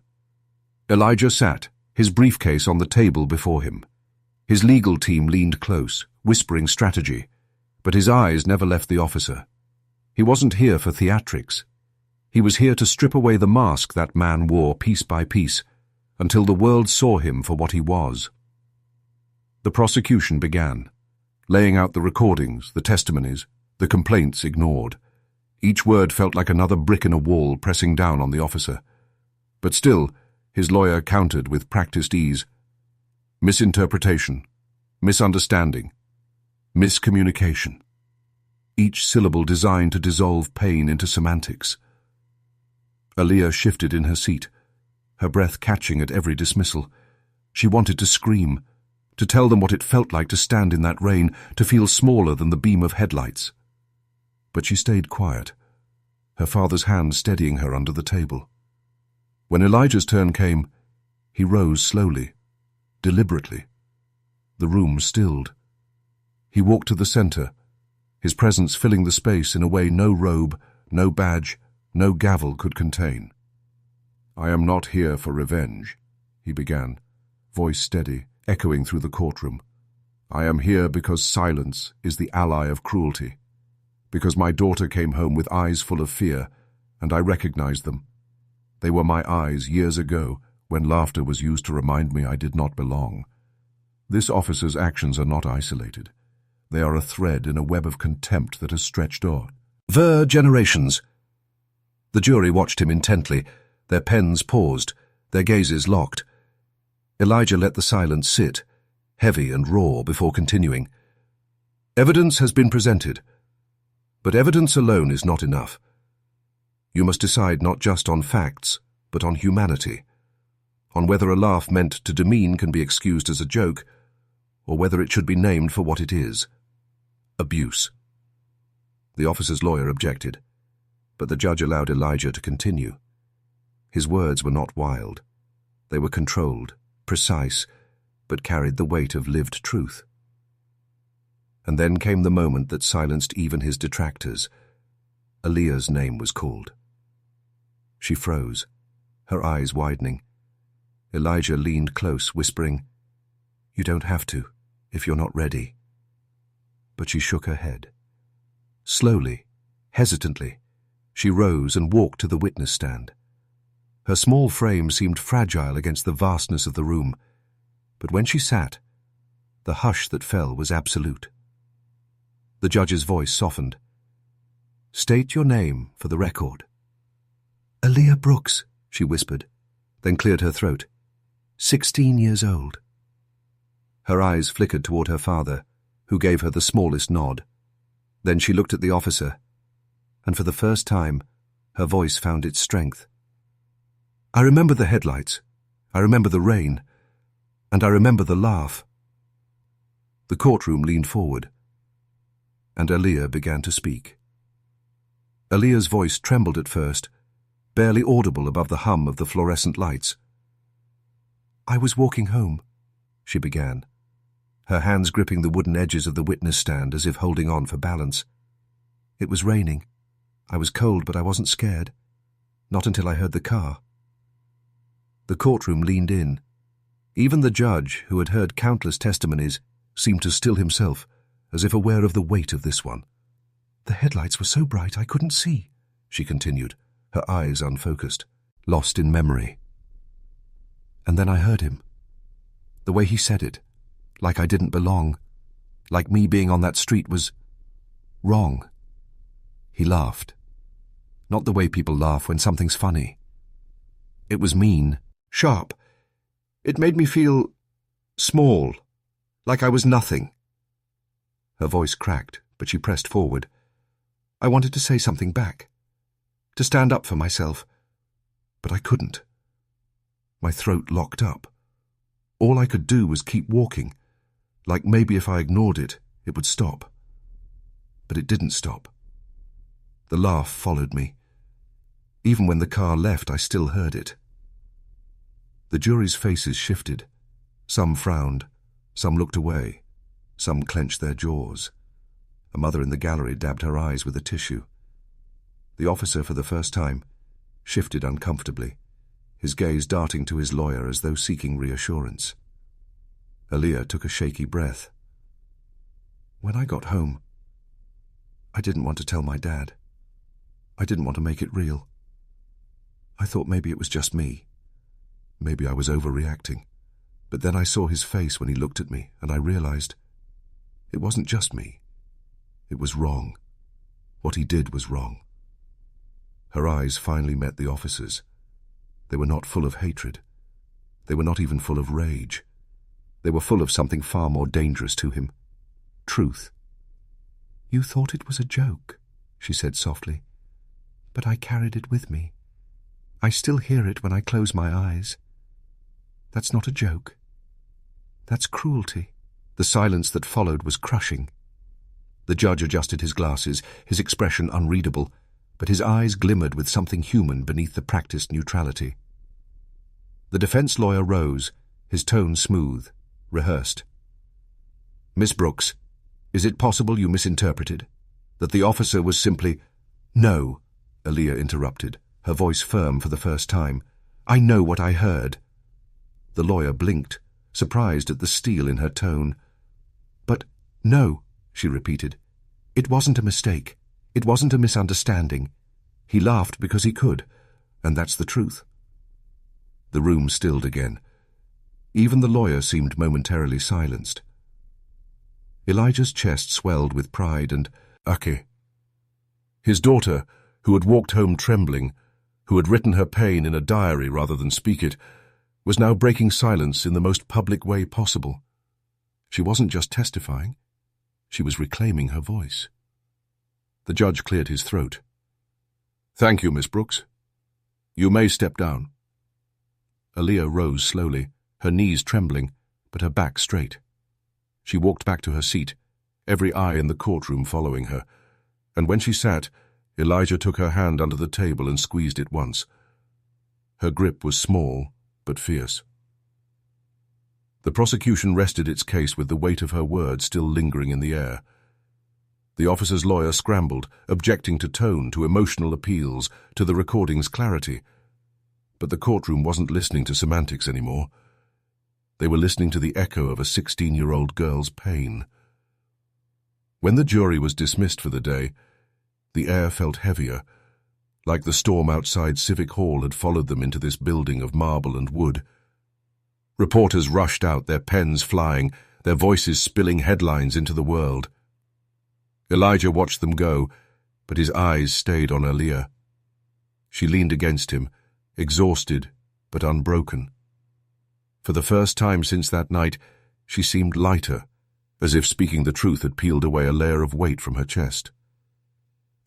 Elijah sat, his briefcase on the table before him. His legal team leaned close, whispering strategy, but his eyes never left the officer. He wasn't here for theatrics. He was here to strip away the mask that man wore piece by piece, until the world saw him for what he was. The prosecution began, laying out the recordings, the testimonies, the complaints ignored. Each word felt like another brick in a wall pressing down on the officer. But still, his lawyer countered with practiced ease. Misinterpretation, misunderstanding, miscommunication. Each syllable designed to dissolve pain into semantics. Aaliyah shifted in her seat, her breath catching at every dismissal. She wanted to scream, to tell them what it felt like to stand in that rain, to feel smaller than the beam of headlights. But she stayed quiet, her father's hand steadying her under the table. When Elijah's turn came, he rose slowly, deliberately. The room stilled. He walked to the center, his presence filling the space in a way no robe, no badge, no gavel could contain. "I am not here for revenge," he began, voice steady, echoing through the courtroom. "I am here because silence is the ally of cruelty, because my daughter came home with eyes full of fear, and I recognized them. They were my eyes years ago, when laughter was used to remind me I did not belong. This officer's actions are not isolated. They are a thread in a web of contempt that has stretched over generations." The jury watched him intently, their pens paused, their gazes locked. Elijah let the silence sit, heavy and raw, before continuing. "Evidence has been presented, but evidence alone is not enough. You must decide not just on facts, but on humanity, on whether a laugh meant to demean can be excused as a joke, or whether it should be named for what it is: abuse. The officer's lawyer objected, but the judge allowed Elijah to continue. His words were not wild. They were controlled, precise, but carried the weight of lived truth. And then came the moment that silenced even his detractors. Aaliyah's name was called. She froze, her eyes widening. Elijah leaned close, whispering, "You don't have to, if you're not ready." But she shook her head. Slowly, hesitantly, she rose and walked to the witness stand. Her small frame seemed fragile against the vastness of the room, but when she sat, the hush that fell was absolute. The judge's voice softened. "State your name for the record." "Aaliyah Brooks," she whispered, then cleared her throat. 16 years old. Her eyes flickered toward her father, who gave her the smallest nod. Then she looked at the officer, and for the first time, her voice found its strength. "I remember the headlights, I remember the rain, and I remember the laugh." The courtroom leaned forward, and Aaliyah began to speak. Aaliyah's voice trembled at first, barely audible above the hum of the fluorescent lights. "I was walking home," she began, her hands gripping the wooden edges of the witness stand as if holding on for balance. "It was raining. I was cold, but I wasn't scared. Not until I heard the car." The courtroom leaned in. Even the judge, who had heard countless testimonies, seemed to still himself, as if aware of the weight of this one. "The headlights were so bright I couldn't see," she continued, her eyes unfocused, lost in memory. "And then I heard him. The way he said it, like I didn't belong, like me being on that street was wrong. He laughed. Not the way people laugh when something's funny. It was mean, sharp. It made me feel small, like I was nothing." Her voice cracked, but she pressed forward. "I wanted to say something back, to stand up for myself, but I couldn't. My throat locked up. All I could do was keep walking, like maybe if I ignored it, it would stop. But it didn't stop. The laugh followed me. Even when the car left, I still heard it." The jury's faces shifted. Some frowned, some looked away, some clenched their jaws. A mother in the gallery dabbed her eyes with a tissue. The officer, for the first time, shifted uncomfortably, his gaze darting to his lawyer as though seeking reassurance. Aaliyah took a shaky breath. "When I got home, I didn't want to tell my dad. I didn't want to make it real. I thought maybe it was just me. Maybe I was overreacting. But then I saw his face when he looked at me, and I realized it wasn't just me. It was wrong. What he did was wrong." Her eyes finally met the officer's. They were not full of hatred. They were not even full of rage. They were full of something far more dangerous to him. Truth. "You thought it was a joke," she said softly, "but I carried it with me. I still hear it when I close my eyes. That's not a joke. That's cruelty." The silence that followed was crushing. The judge adjusted his glasses, his expression unreadable, but his eyes glimmered with something human beneath the practiced neutrality. The defense lawyer rose, his tone smooth, rehearsed. "Miss Brooks, is it possible you misinterpreted? That the officer was simply—" "No," Aaliyah interrupted, her voice firm for the first time. "I know what I heard." The lawyer blinked, surprised at the steel in her tone. "But no," she repeated. "It wasn't a mistake. It wasn't a misunderstanding. He laughed because he could, and that's the truth." The room stilled again. Even the lawyer seemed momentarily silenced. Elijah's chest swelled with pride and Ake. His daughter, who had walked home trembling, who had written her pain in a diary rather than speak it, was now breaking silence in the most public way possible. She wasn't just testifying. She was reclaiming her voice. The judge cleared his throat. "Thank you, Miss Brooks. You may step down." Aaliyah rose slowly, her knees trembling, but her back straight. She walked back to her seat, every eye in the courtroom following her, and when she sat, Elijah took her hand under the table and squeezed it once. Her grip was small, but fierce. The prosecution rested its case with the weight of her words still lingering in the air. The officer's lawyer scrambled, objecting to tone, to emotional appeals, to the recording's clarity. But the courtroom wasn't listening to semantics anymore. They were listening to the echo of a 16-year-old girl's pain. When the jury was dismissed for the day, the air felt heavier, like the storm outside Civic Hall had followed them into this building of marble and wood. Reporters rushed out, their pens flying, their voices spilling headlines into the world. Elijah watched them go, but his eyes stayed on Aaliyah. She leaned against him, exhausted but unbroken. For the first time since that night, she seemed lighter, as if speaking the truth had peeled away a layer of weight from her chest.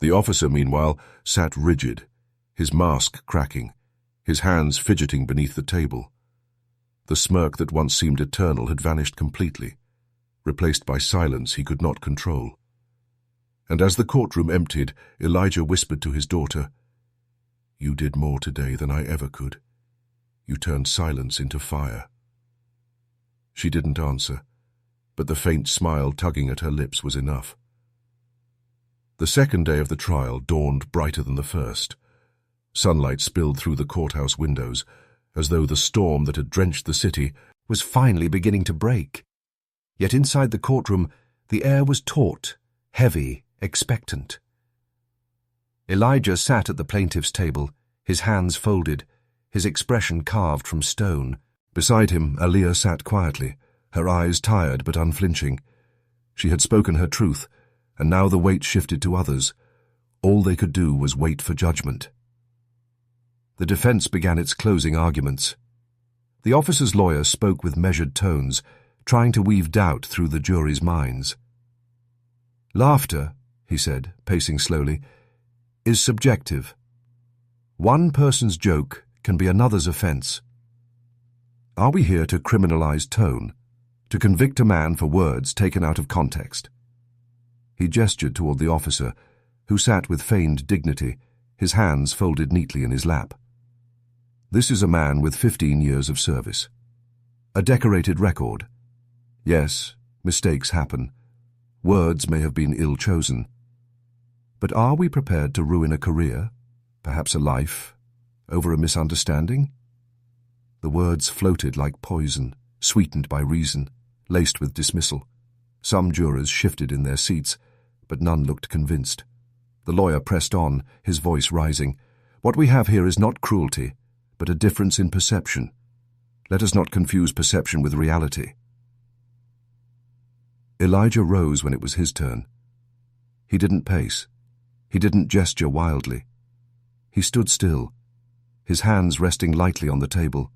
The officer, meanwhile, sat rigid, his mask cracking, his hands fidgeting beneath the table. The smirk that once seemed eternal had vanished completely, replaced by silence he could not control. And as the courtroom emptied, Elijah whispered to his daughter, "You did more today than I ever could. You turned silence into fire." She didn't answer, but the faint smile tugging at her lips was enough. The second day of the trial dawned brighter than the first. Sunlight spilled through the courthouse windows, as though the storm that had drenched the city was finally beginning to break. Yet inside the courtroom, the air was taut, heavy, expectant. Elijah sat at the plaintiff's table, his hands folded, his expression carved from stone. Beside him, Aaliyah sat quietly, her eyes tired but unflinching. She had spoken her truth, and now the weight shifted to others. All they could do was wait for judgment. The defense began its closing arguments. The officer's lawyer spoke with measured tones, trying to weave doubt through the jury's minds. "Laughter," he said, pacing slowly, "is subjective. One person's joke can be another's offense. Are we here to criminalize tone, to convict a man for words taken out of context?" He gestured toward the officer, who sat with feigned dignity, his hands folded neatly in his lap. "This is a man with 15 years of service. A decorated record. Yes, mistakes happen. Words may have been ill-chosen. But are we prepared to ruin a career, perhaps a life, over a misunderstanding?" The words floated like poison, sweetened by reason, laced with dismissal. Some jurors shifted in their seats, but none looked convinced. The lawyer pressed on, his voice rising. "What we have here is not cruelty, but a difference in perception. Let us not confuse perception with reality." Elijah rose when it was his turn. He didn't pace. He didn't gesture wildly. He stood still, his hands resting lightly on the table,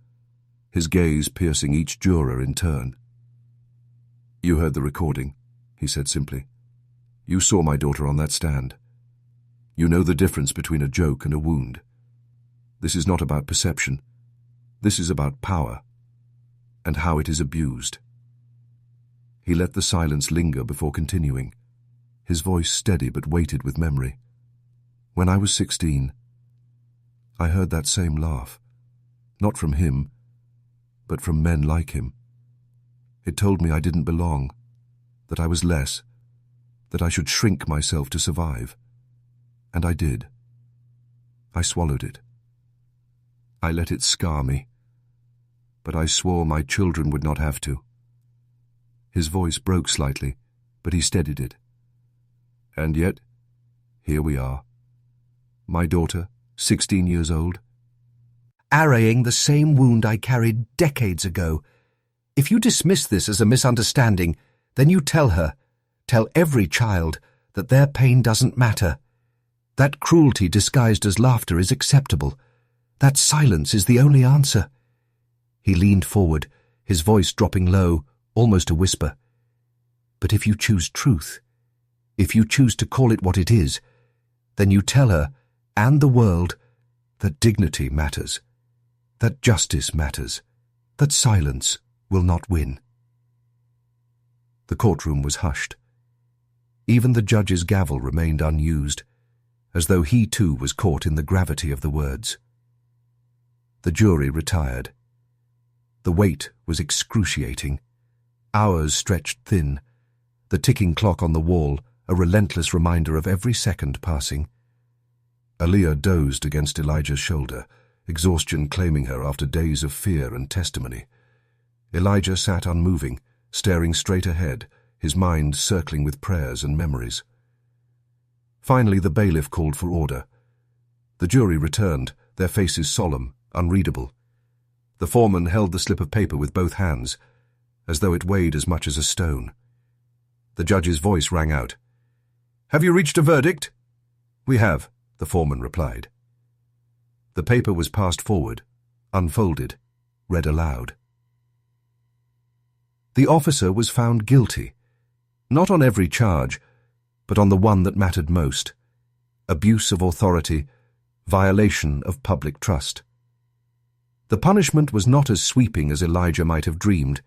his gaze piercing each juror in turn. "You heard the recording," he said simply. "You saw my daughter on that stand. You know the difference between a joke and a wound. This is not about perception. This is about power, and how it is abused." He let the silence linger before continuing, his voice steady but weighted with memory. "When I was 16, I heard that same laugh, not from him, but from men like him. It told me I didn't belong, that I was less, that I should shrink myself to survive. And I did. I swallowed it. I let it scar me, but I swore my children would not have to." His voice broke slightly, but he steadied it. "And yet, here we are. My daughter, 16 years old, arraying the same wound I carried decades ago. If you dismiss this as a misunderstanding, then you tell her, tell every child, that their pain doesn't matter. That cruelty disguised as laughter is acceptable. That silence is the only answer." He leaned forward, his voice dropping low, almost a whisper. "But if you choose truth, if you choose to call it what it is, then you tell her, and the world, that dignity matters. that justice matters, that silence will not win. The courtroom was hushed. Even the judge's gavel remained unused, as though he too was caught in the gravity of the words. The jury retired. The wait was excruciating. Hours stretched thin, the ticking clock on the wall a relentless reminder of every second passing. Aaliyah dozed against Elijah's shoulder, exhaustion claiming her after days of fear and testimony. Elijah sat unmoving, staring straight ahead, his mind circling with prayers and memories. Finally, the bailiff called for order. The jury returned, their faces solemn, unreadable. The foreman held the slip of paper with both hands, as though it weighed as much as a stone. The judge's voice rang out. "Have you reached a verdict?" "We have," the foreman replied. The paper was passed forward, unfolded, read aloud. The officer was found guilty, not on every charge, but on the one that mattered most: abuse of authority, violation of public trust. The punishment was not as sweeping as Elijah might have dreamed,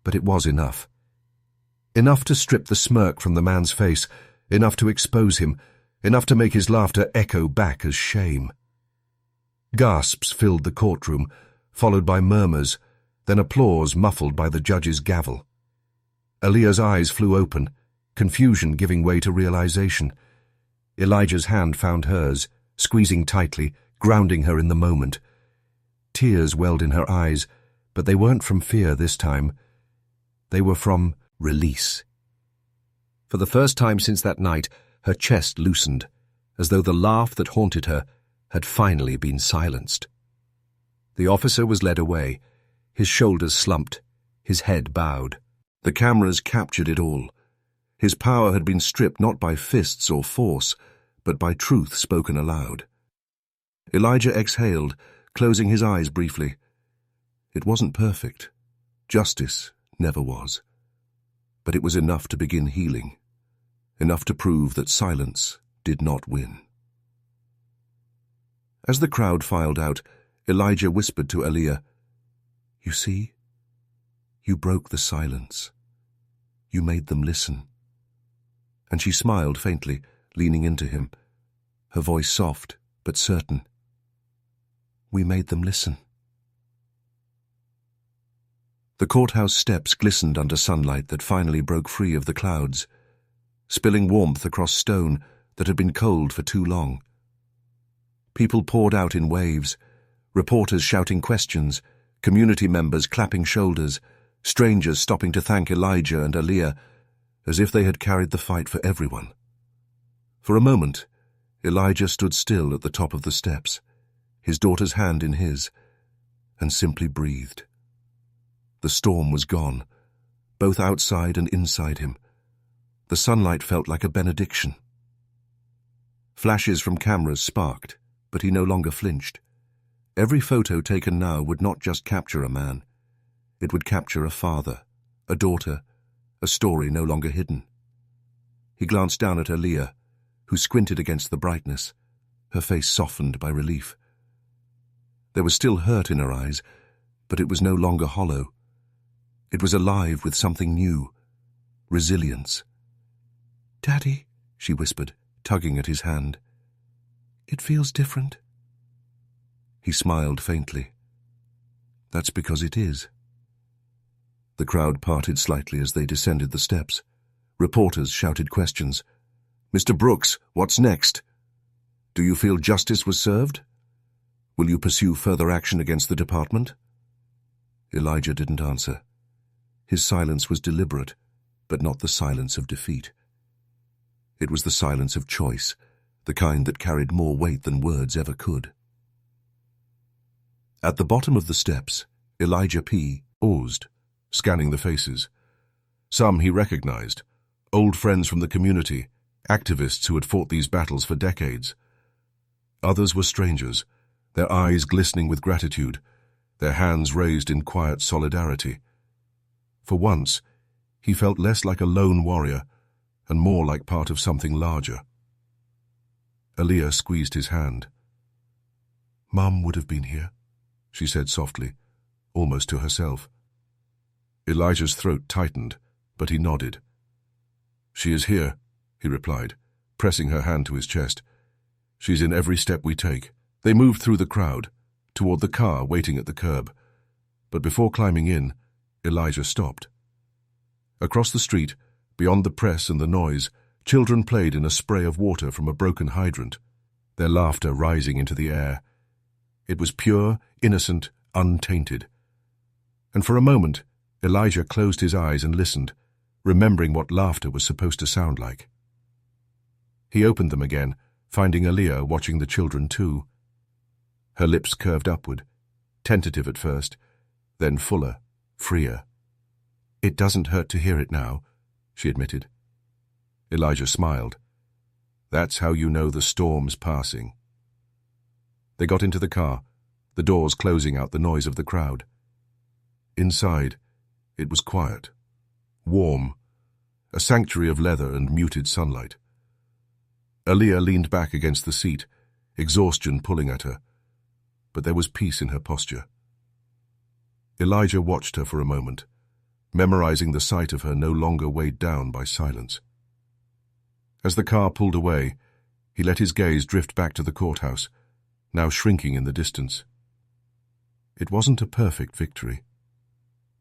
but it was enough. Enough to strip the smirk from the man's face, enough to expose him, enough to make his laughter echo back as shame. Gasps filled the courtroom, followed by murmurs, then applause muffled by the judge's gavel. Aaliyah's eyes flew open, confusion giving way to realization. Elijah's hand found hers, squeezing tightly, grounding her in the moment. Tears welled in her eyes, but they weren't from fear this time. They were from release. For the first time since that night, her chest loosened, as though the laugh that haunted her had finally been silenced. The officer was led away, his shoulders slumped, his head bowed. The cameras captured it all. His power had been stripped not by fists or force, but by truth spoken aloud. Elijah exhaled, closing his eyes briefly. It wasn't perfect. Justice never was. But it was enough to begin healing, enough to prove that silence did not win. As the crowd filed out, Elijah whispered to Aaliyah, "You see? You broke the silence. You made them listen." And she smiled faintly, leaning into him, her voice soft but certain. "We made them listen." The courthouse steps glistened under sunlight that finally broke free of the clouds, spilling warmth across stone that had been cold for too long. People poured out in waves, reporters shouting questions, community members clapping shoulders, strangers stopping to thank Elijah and Aaliyah, as if they had carried the fight for everyone. For a moment, Elijah stood still at the top of the steps, his daughter's hand in his, and simply breathed. The storm was gone, both outside and inside him. The sunlight felt like a benediction. Flashes from cameras sparked, but he no longer flinched. Every photo taken now would not just capture a man. It would capture a father, a daughter, a story no longer hidden. He glanced down at Aaliyah, who squinted against the brightness, her face softened by relief. There was still hurt in her eyes, but it was no longer hollow. It was alive with something new, resilience. "Daddy," she whispered, tugging at his hand. "It feels different." He smiled faintly. "That's because it is." The crowd parted slightly as they descended the steps. Reporters shouted questions. "Mr. Brooks, what's next? Do you feel justice was served? Will you pursue further action against the department?" Elijah didn't answer. His silence was deliberate, but not the silence of defeat. It was the silence of choice, the kind that carried more weight than words ever could. At the bottom of the steps, Elijah P. paused, scanning the faces. Some he recognized, old friends from the community, activists who had fought these battles for decades. Others were strangers, their eyes glistening with gratitude, their hands raised in quiet solidarity. For once, he felt less like a lone warrior and more like part of something larger. Aaliyah squeezed his hand. "Mum would have been here," she said softly, almost to herself. Elijah's throat tightened, but he nodded. She is here, he replied, pressing her hand to his chest. She's in every step we take. They moved through the crowd, toward the car waiting at the curb. But before climbing in, Elijah stopped. Across the street, beyond the press and the noise, children played in a spray of water from a broken hydrant, their laughter rising into the air. It was pure, innocent, untainted. And for a moment, Elijah closed his eyes and listened, remembering what laughter was supposed to sound like. He opened them again, finding Aaliyah watching the children too. Her lips curved upward, tentative at first, then fuller, freer. It doesn't hurt to hear it now, she admitted. Elijah smiled. That's how you know the storm's passing. They got into the car, the doors closing out the noise of the crowd. Inside, it was quiet, warm, a sanctuary of leather and muted sunlight. Aaliyah leaned back against the seat, exhaustion pulling at her, but there was peace in her posture. Elijah watched her for a moment, memorizing the sight of her no longer weighed down by silence. As the car pulled away, he let his gaze drift back to the courthouse, now shrinking in the distance. It wasn't a perfect victory.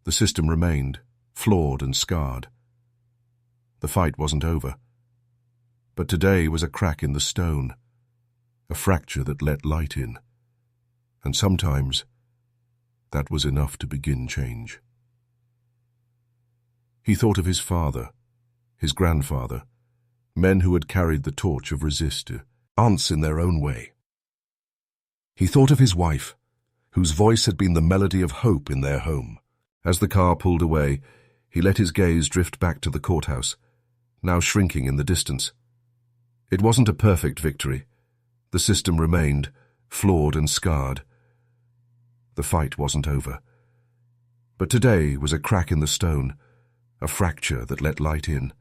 The system remained, flawed and scarred. The fight wasn't over. But today was a crack in the stone, a fracture that let light in. And sometimes, that was enough to begin change. He thought of his father, his grandfather, men who had carried the torch of resist, aunts in their own way. He thought of his wife, whose voice had been the melody of hope in their home. As the car pulled away, he let his gaze drift back to the courthouse, now shrinking in the distance. It wasn't a perfect victory. The system remained, flawed and scarred. The fight wasn't over. But today was a crack in the stone, a fracture that let light in.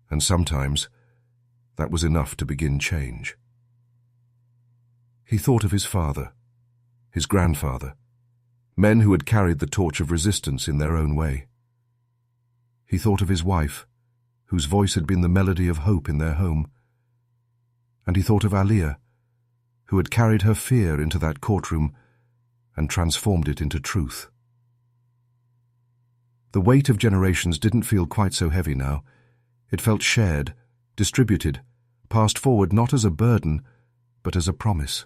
And sometimes, that was enough to begin change. He thought of his father, his grandfather, men who had carried the torch of resistance in their own way. He thought of his wife, whose voice had been the melody of hope in their home. And he thought of Aaliyah, who had carried her fear into that courtroom and transformed it into truth. The weight of generations didn't feel quite so heavy now. It felt shared, distributed, passed forward not as a burden, but as a promise.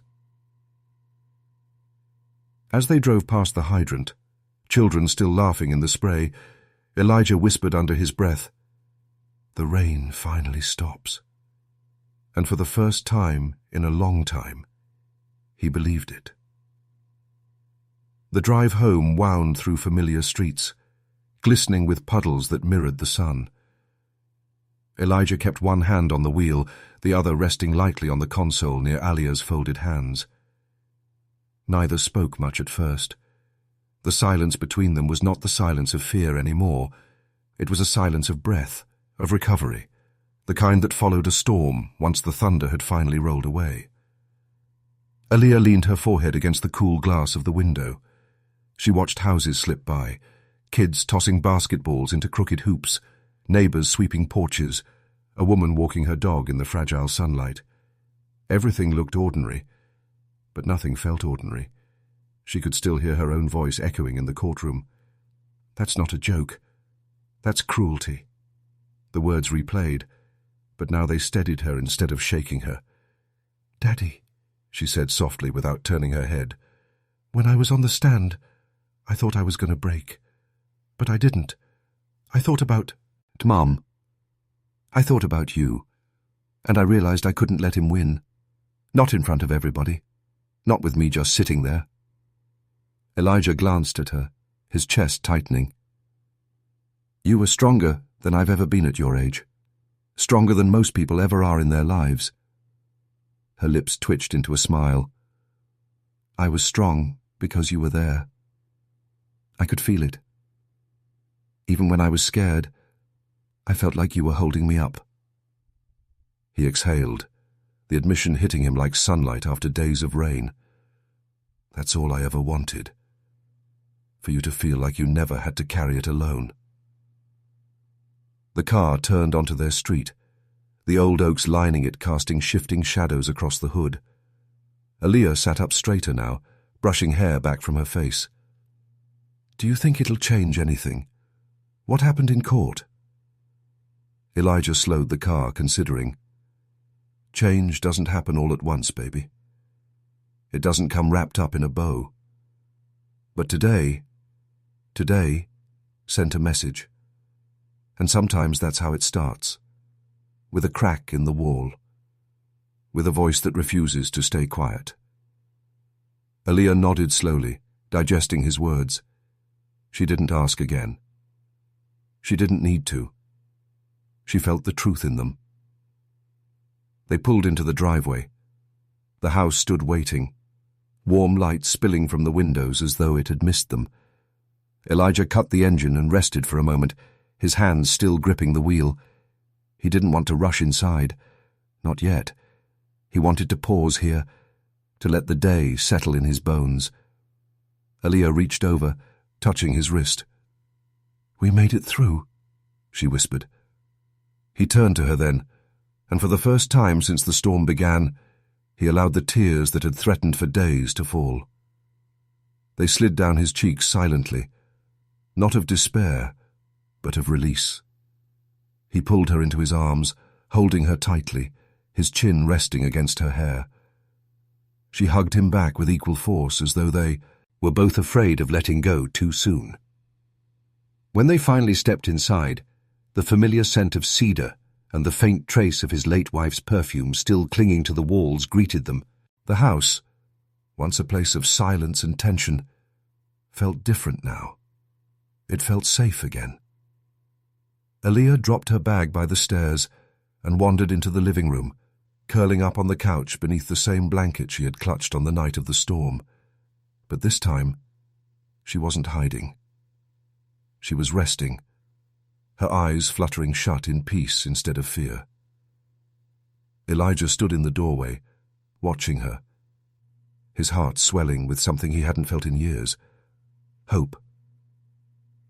As they drove past the hydrant, children still laughing in the spray, Elijah whispered under his breath, "The rain finally stops." And for the first time in a long time, he believed it. The drive home wound through familiar streets, glistening with puddles that mirrored the sun. Elijah kept one hand on the wheel, the other resting lightly on the console near Aaliyah's folded hands. Neither spoke much at first. The silence between them was not the silence of fear anymore. It was a silence of breath, of recovery, the kind that followed a storm once the thunder had finally rolled away. Aaliyah leaned her forehead against the cool glass of the window. She watched houses slip by, kids tossing basketballs into crooked hoops, neighbors sweeping porches, a woman walking her dog in the fragile sunlight. Everything looked ordinary, but nothing felt ordinary. She could still hear her own voice echoing in the courtroom. "That's not a joke. That's cruelty." The words replayed, but now they steadied her instead of shaking her. "Daddy," she said softly without turning her head, "when I was on the stand, I thought I was going to break. But I didn't. I thought about... Mom. I thought about you, and I realized I couldn't let him win. Not in front of everybody. Not with me just sitting there." Elijah glanced at her, his chest tightening. "You were stronger than I've ever been at your age. Stronger than most people ever are in their lives." Her lips twitched into a smile. "I was strong because you were there. I could feel it. Even when I was scared, I felt like you were holding me up." He exhaled, the admission hitting him like sunlight after days of rain. That's all I ever wanted. For you to feel like you never had to carry it alone. The car turned onto their street, the old oaks lining it casting shifting shadows across the hood. Aaliyah sat up straighter now, brushing hair back from her face. Do you think it'll change anything? What happened in court? Elijah slowed the car, considering. Change doesn't happen all at once, baby. It doesn't come wrapped up in a bow. But today sent a message. And sometimes that's how it starts. With a crack in the wall. With a voice that refuses to stay quiet. Aaliyah nodded slowly, digesting his words. She didn't ask again. She didn't need to. She felt the truth in them. They pulled into the driveway. The house stood waiting, warm light spilling from the windows as though it had missed them. Elijah cut the engine and rested for a moment, his hands still gripping the wheel. He didn't want to rush inside. Not yet. He wanted to pause here, to let the day settle in his bones. Aaliyah reached over, touching his wrist. We made it through, she whispered. He turned to her then, and for the first time since the storm began, he allowed the tears that had threatened for days to fall. They slid down his cheeks silently, not of despair, but of release. He pulled her into his arms, holding her tightly, his chin resting against her hair. She hugged him back with equal force, as though they were both afraid of letting go too soon. When they finally stepped inside, the familiar scent of cedar and the faint trace of his late wife's perfume still clinging to the walls greeted them. The house, once a place of silence and tension, felt different now. It felt safe again. Aaliyah dropped her bag by the stairs and wandered into the living room, curling up on the couch beneath the same blanket she had clutched on the night of the storm. But this time, she wasn't hiding. She was resting, her eyes fluttering shut in peace instead of fear. Elijah stood in the doorway, watching her, his heart swelling with something he hadn't felt in years. Hope.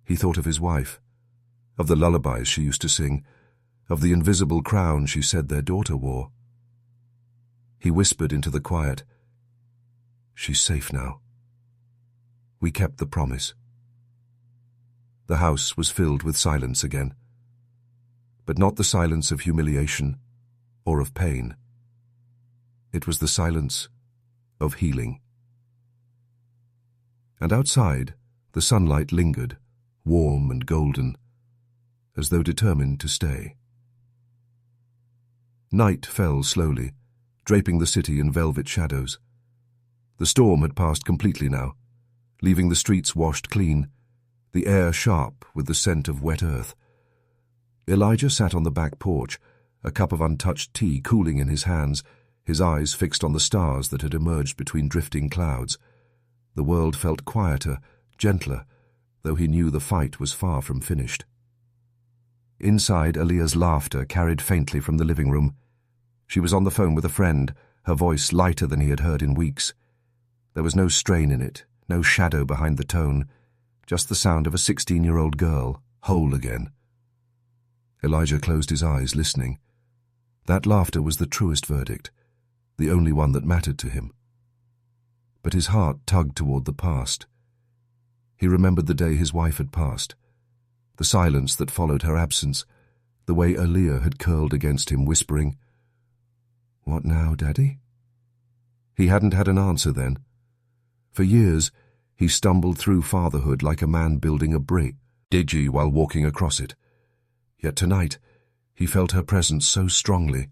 He thought of his wife, of the lullabies she used to sing, of the invisible crown she said their daughter wore. He whispered into the quiet, She's safe now. We kept the promise. The house was filled with silence again, but not the silence of humiliation or of pain. It was the silence of healing. And outside, the sunlight lingered, warm and golden, as though determined to stay. Night fell slowly, draping the city in velvet shadows. The storm had passed completely now, leaving the streets washed clean, the air sharp with the scent of wet earth. Elijah sat on the back porch, a cup of untouched tea cooling in his hands, his eyes fixed on the stars that had emerged between drifting clouds. The world felt quieter, gentler, though he knew the fight was far from finished. Inside, Aaliyah's laughter carried faintly from the living room. She was on the phone with a friend, her voice lighter than he had heard in weeks. There was no strain in it, no shadow behind the tone, just the sound of a 16-year-old girl, whole again. Elijah closed his eyes, listening. That laughter was the truest verdict, the only one that mattered to him. But his heart tugged toward the past. He remembered the day his wife had passed, the silence that followed her absence, the way Aaliyah had curled against him, whispering, "What now, Daddy?" He hadn't had an answer then. For years, he stumbled through fatherhood like a man building a brick, digi while walking across it. Yet tonight, he felt her presence so strongly,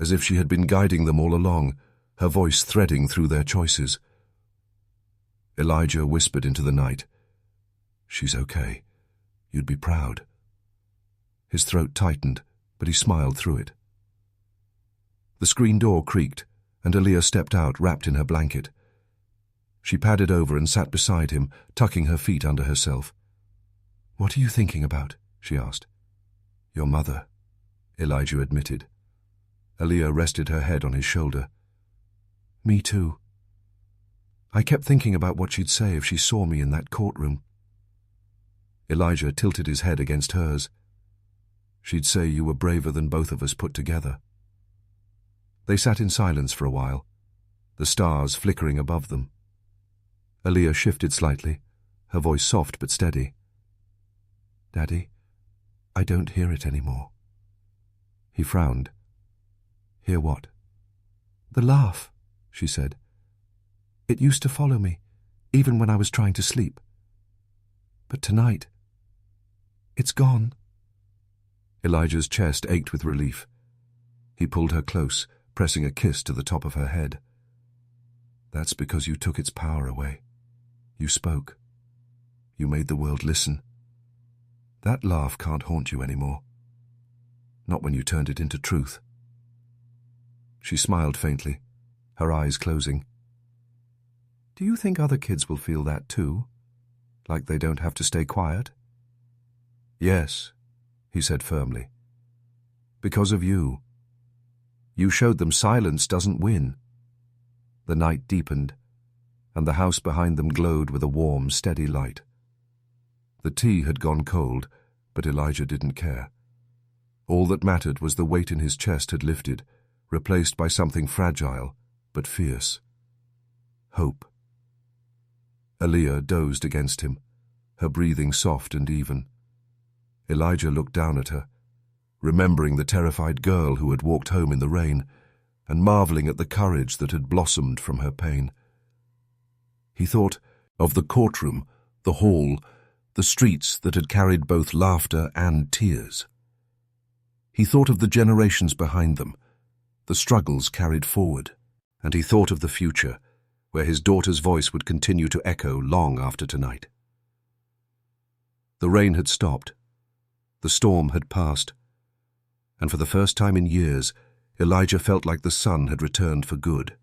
as if she had been guiding them all along, her voice threading through their choices. Elijah whispered into the night, "She's okay. You'd be proud." His throat tightened, but he smiled through it. The screen door creaked, and Aaliyah stepped out, wrapped in her blanket. She padded over and sat beside him, tucking her feet under herself. "What are you thinking about?" she asked. "Your mother," Elijah admitted. Aaliyah rested her head on his shoulder. "Me too. I kept thinking about what she'd say if she saw me in that courtroom. Elijah tilted his head against hers. She'd say you were braver than both of us put together. They sat in silence for a while, the stars flickering above them. Aaliyah shifted slightly, her voice soft but steady. Daddy, I don't hear it anymore. He frowned. Hear what? The laugh, she said. It used to follow me, even when I was trying to sleep. But tonight, it's gone. Elijah's chest ached with relief. He pulled her close, pressing a kiss to the top of her head. That's because you took its power away. You spoke. You made the world listen. That laugh can't haunt you anymore. Not when you turned it into truth. She smiled faintly, her eyes closing. Do you think other kids will feel that too? Like they don't have to stay quiet? Yes, he said firmly. Because of you. You showed them silence doesn't win. The night deepened, and the house behind them glowed with a warm, steady light. The tea had gone cold, but Elijah didn't care. All that mattered was the weight in his chest had lifted, replaced by something fragile, but fierce. Hope. Aaliyah dozed against him, her breathing soft and even. Elijah looked down at her, remembering the terrified girl who had walked home in the rain, and marveling at the courage that had blossomed from her pain. He thought of the courtroom, the hall, the streets that had carried both laughter and tears. He thought of the generations behind them, the struggles carried forward, and he thought of the future, where his daughter's voice would continue to echo long after tonight. The rain had stopped. The storm had passed. And for the first time in years, Elijah felt like the sun had returned for good.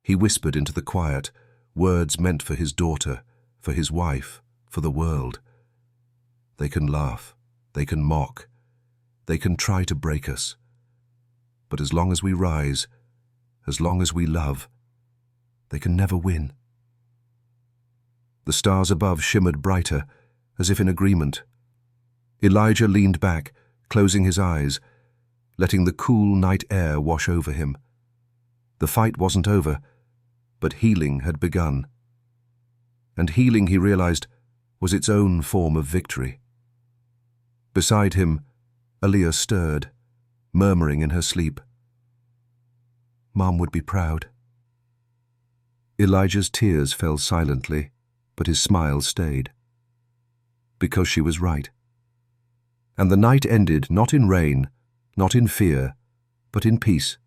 He whispered into the quiet, words meant for his daughter, for his wife, for the world. They can laugh, they can mock, they can try to break us. But as long as we rise, as long as we love, they can never win. The stars above shimmered brighter, as if in agreement. Elijah leaned back, closing his eyes, letting the cool night air wash over him. The fight wasn't over, but healing had begun. And healing, he realized, was its own form of victory. Beside him, Aaliyah stirred, murmuring in her sleep. Mom would be proud. Elijah's tears fell silently, but his smile stayed. Because she was right. And the night ended not in rain, not in fear, but in peace.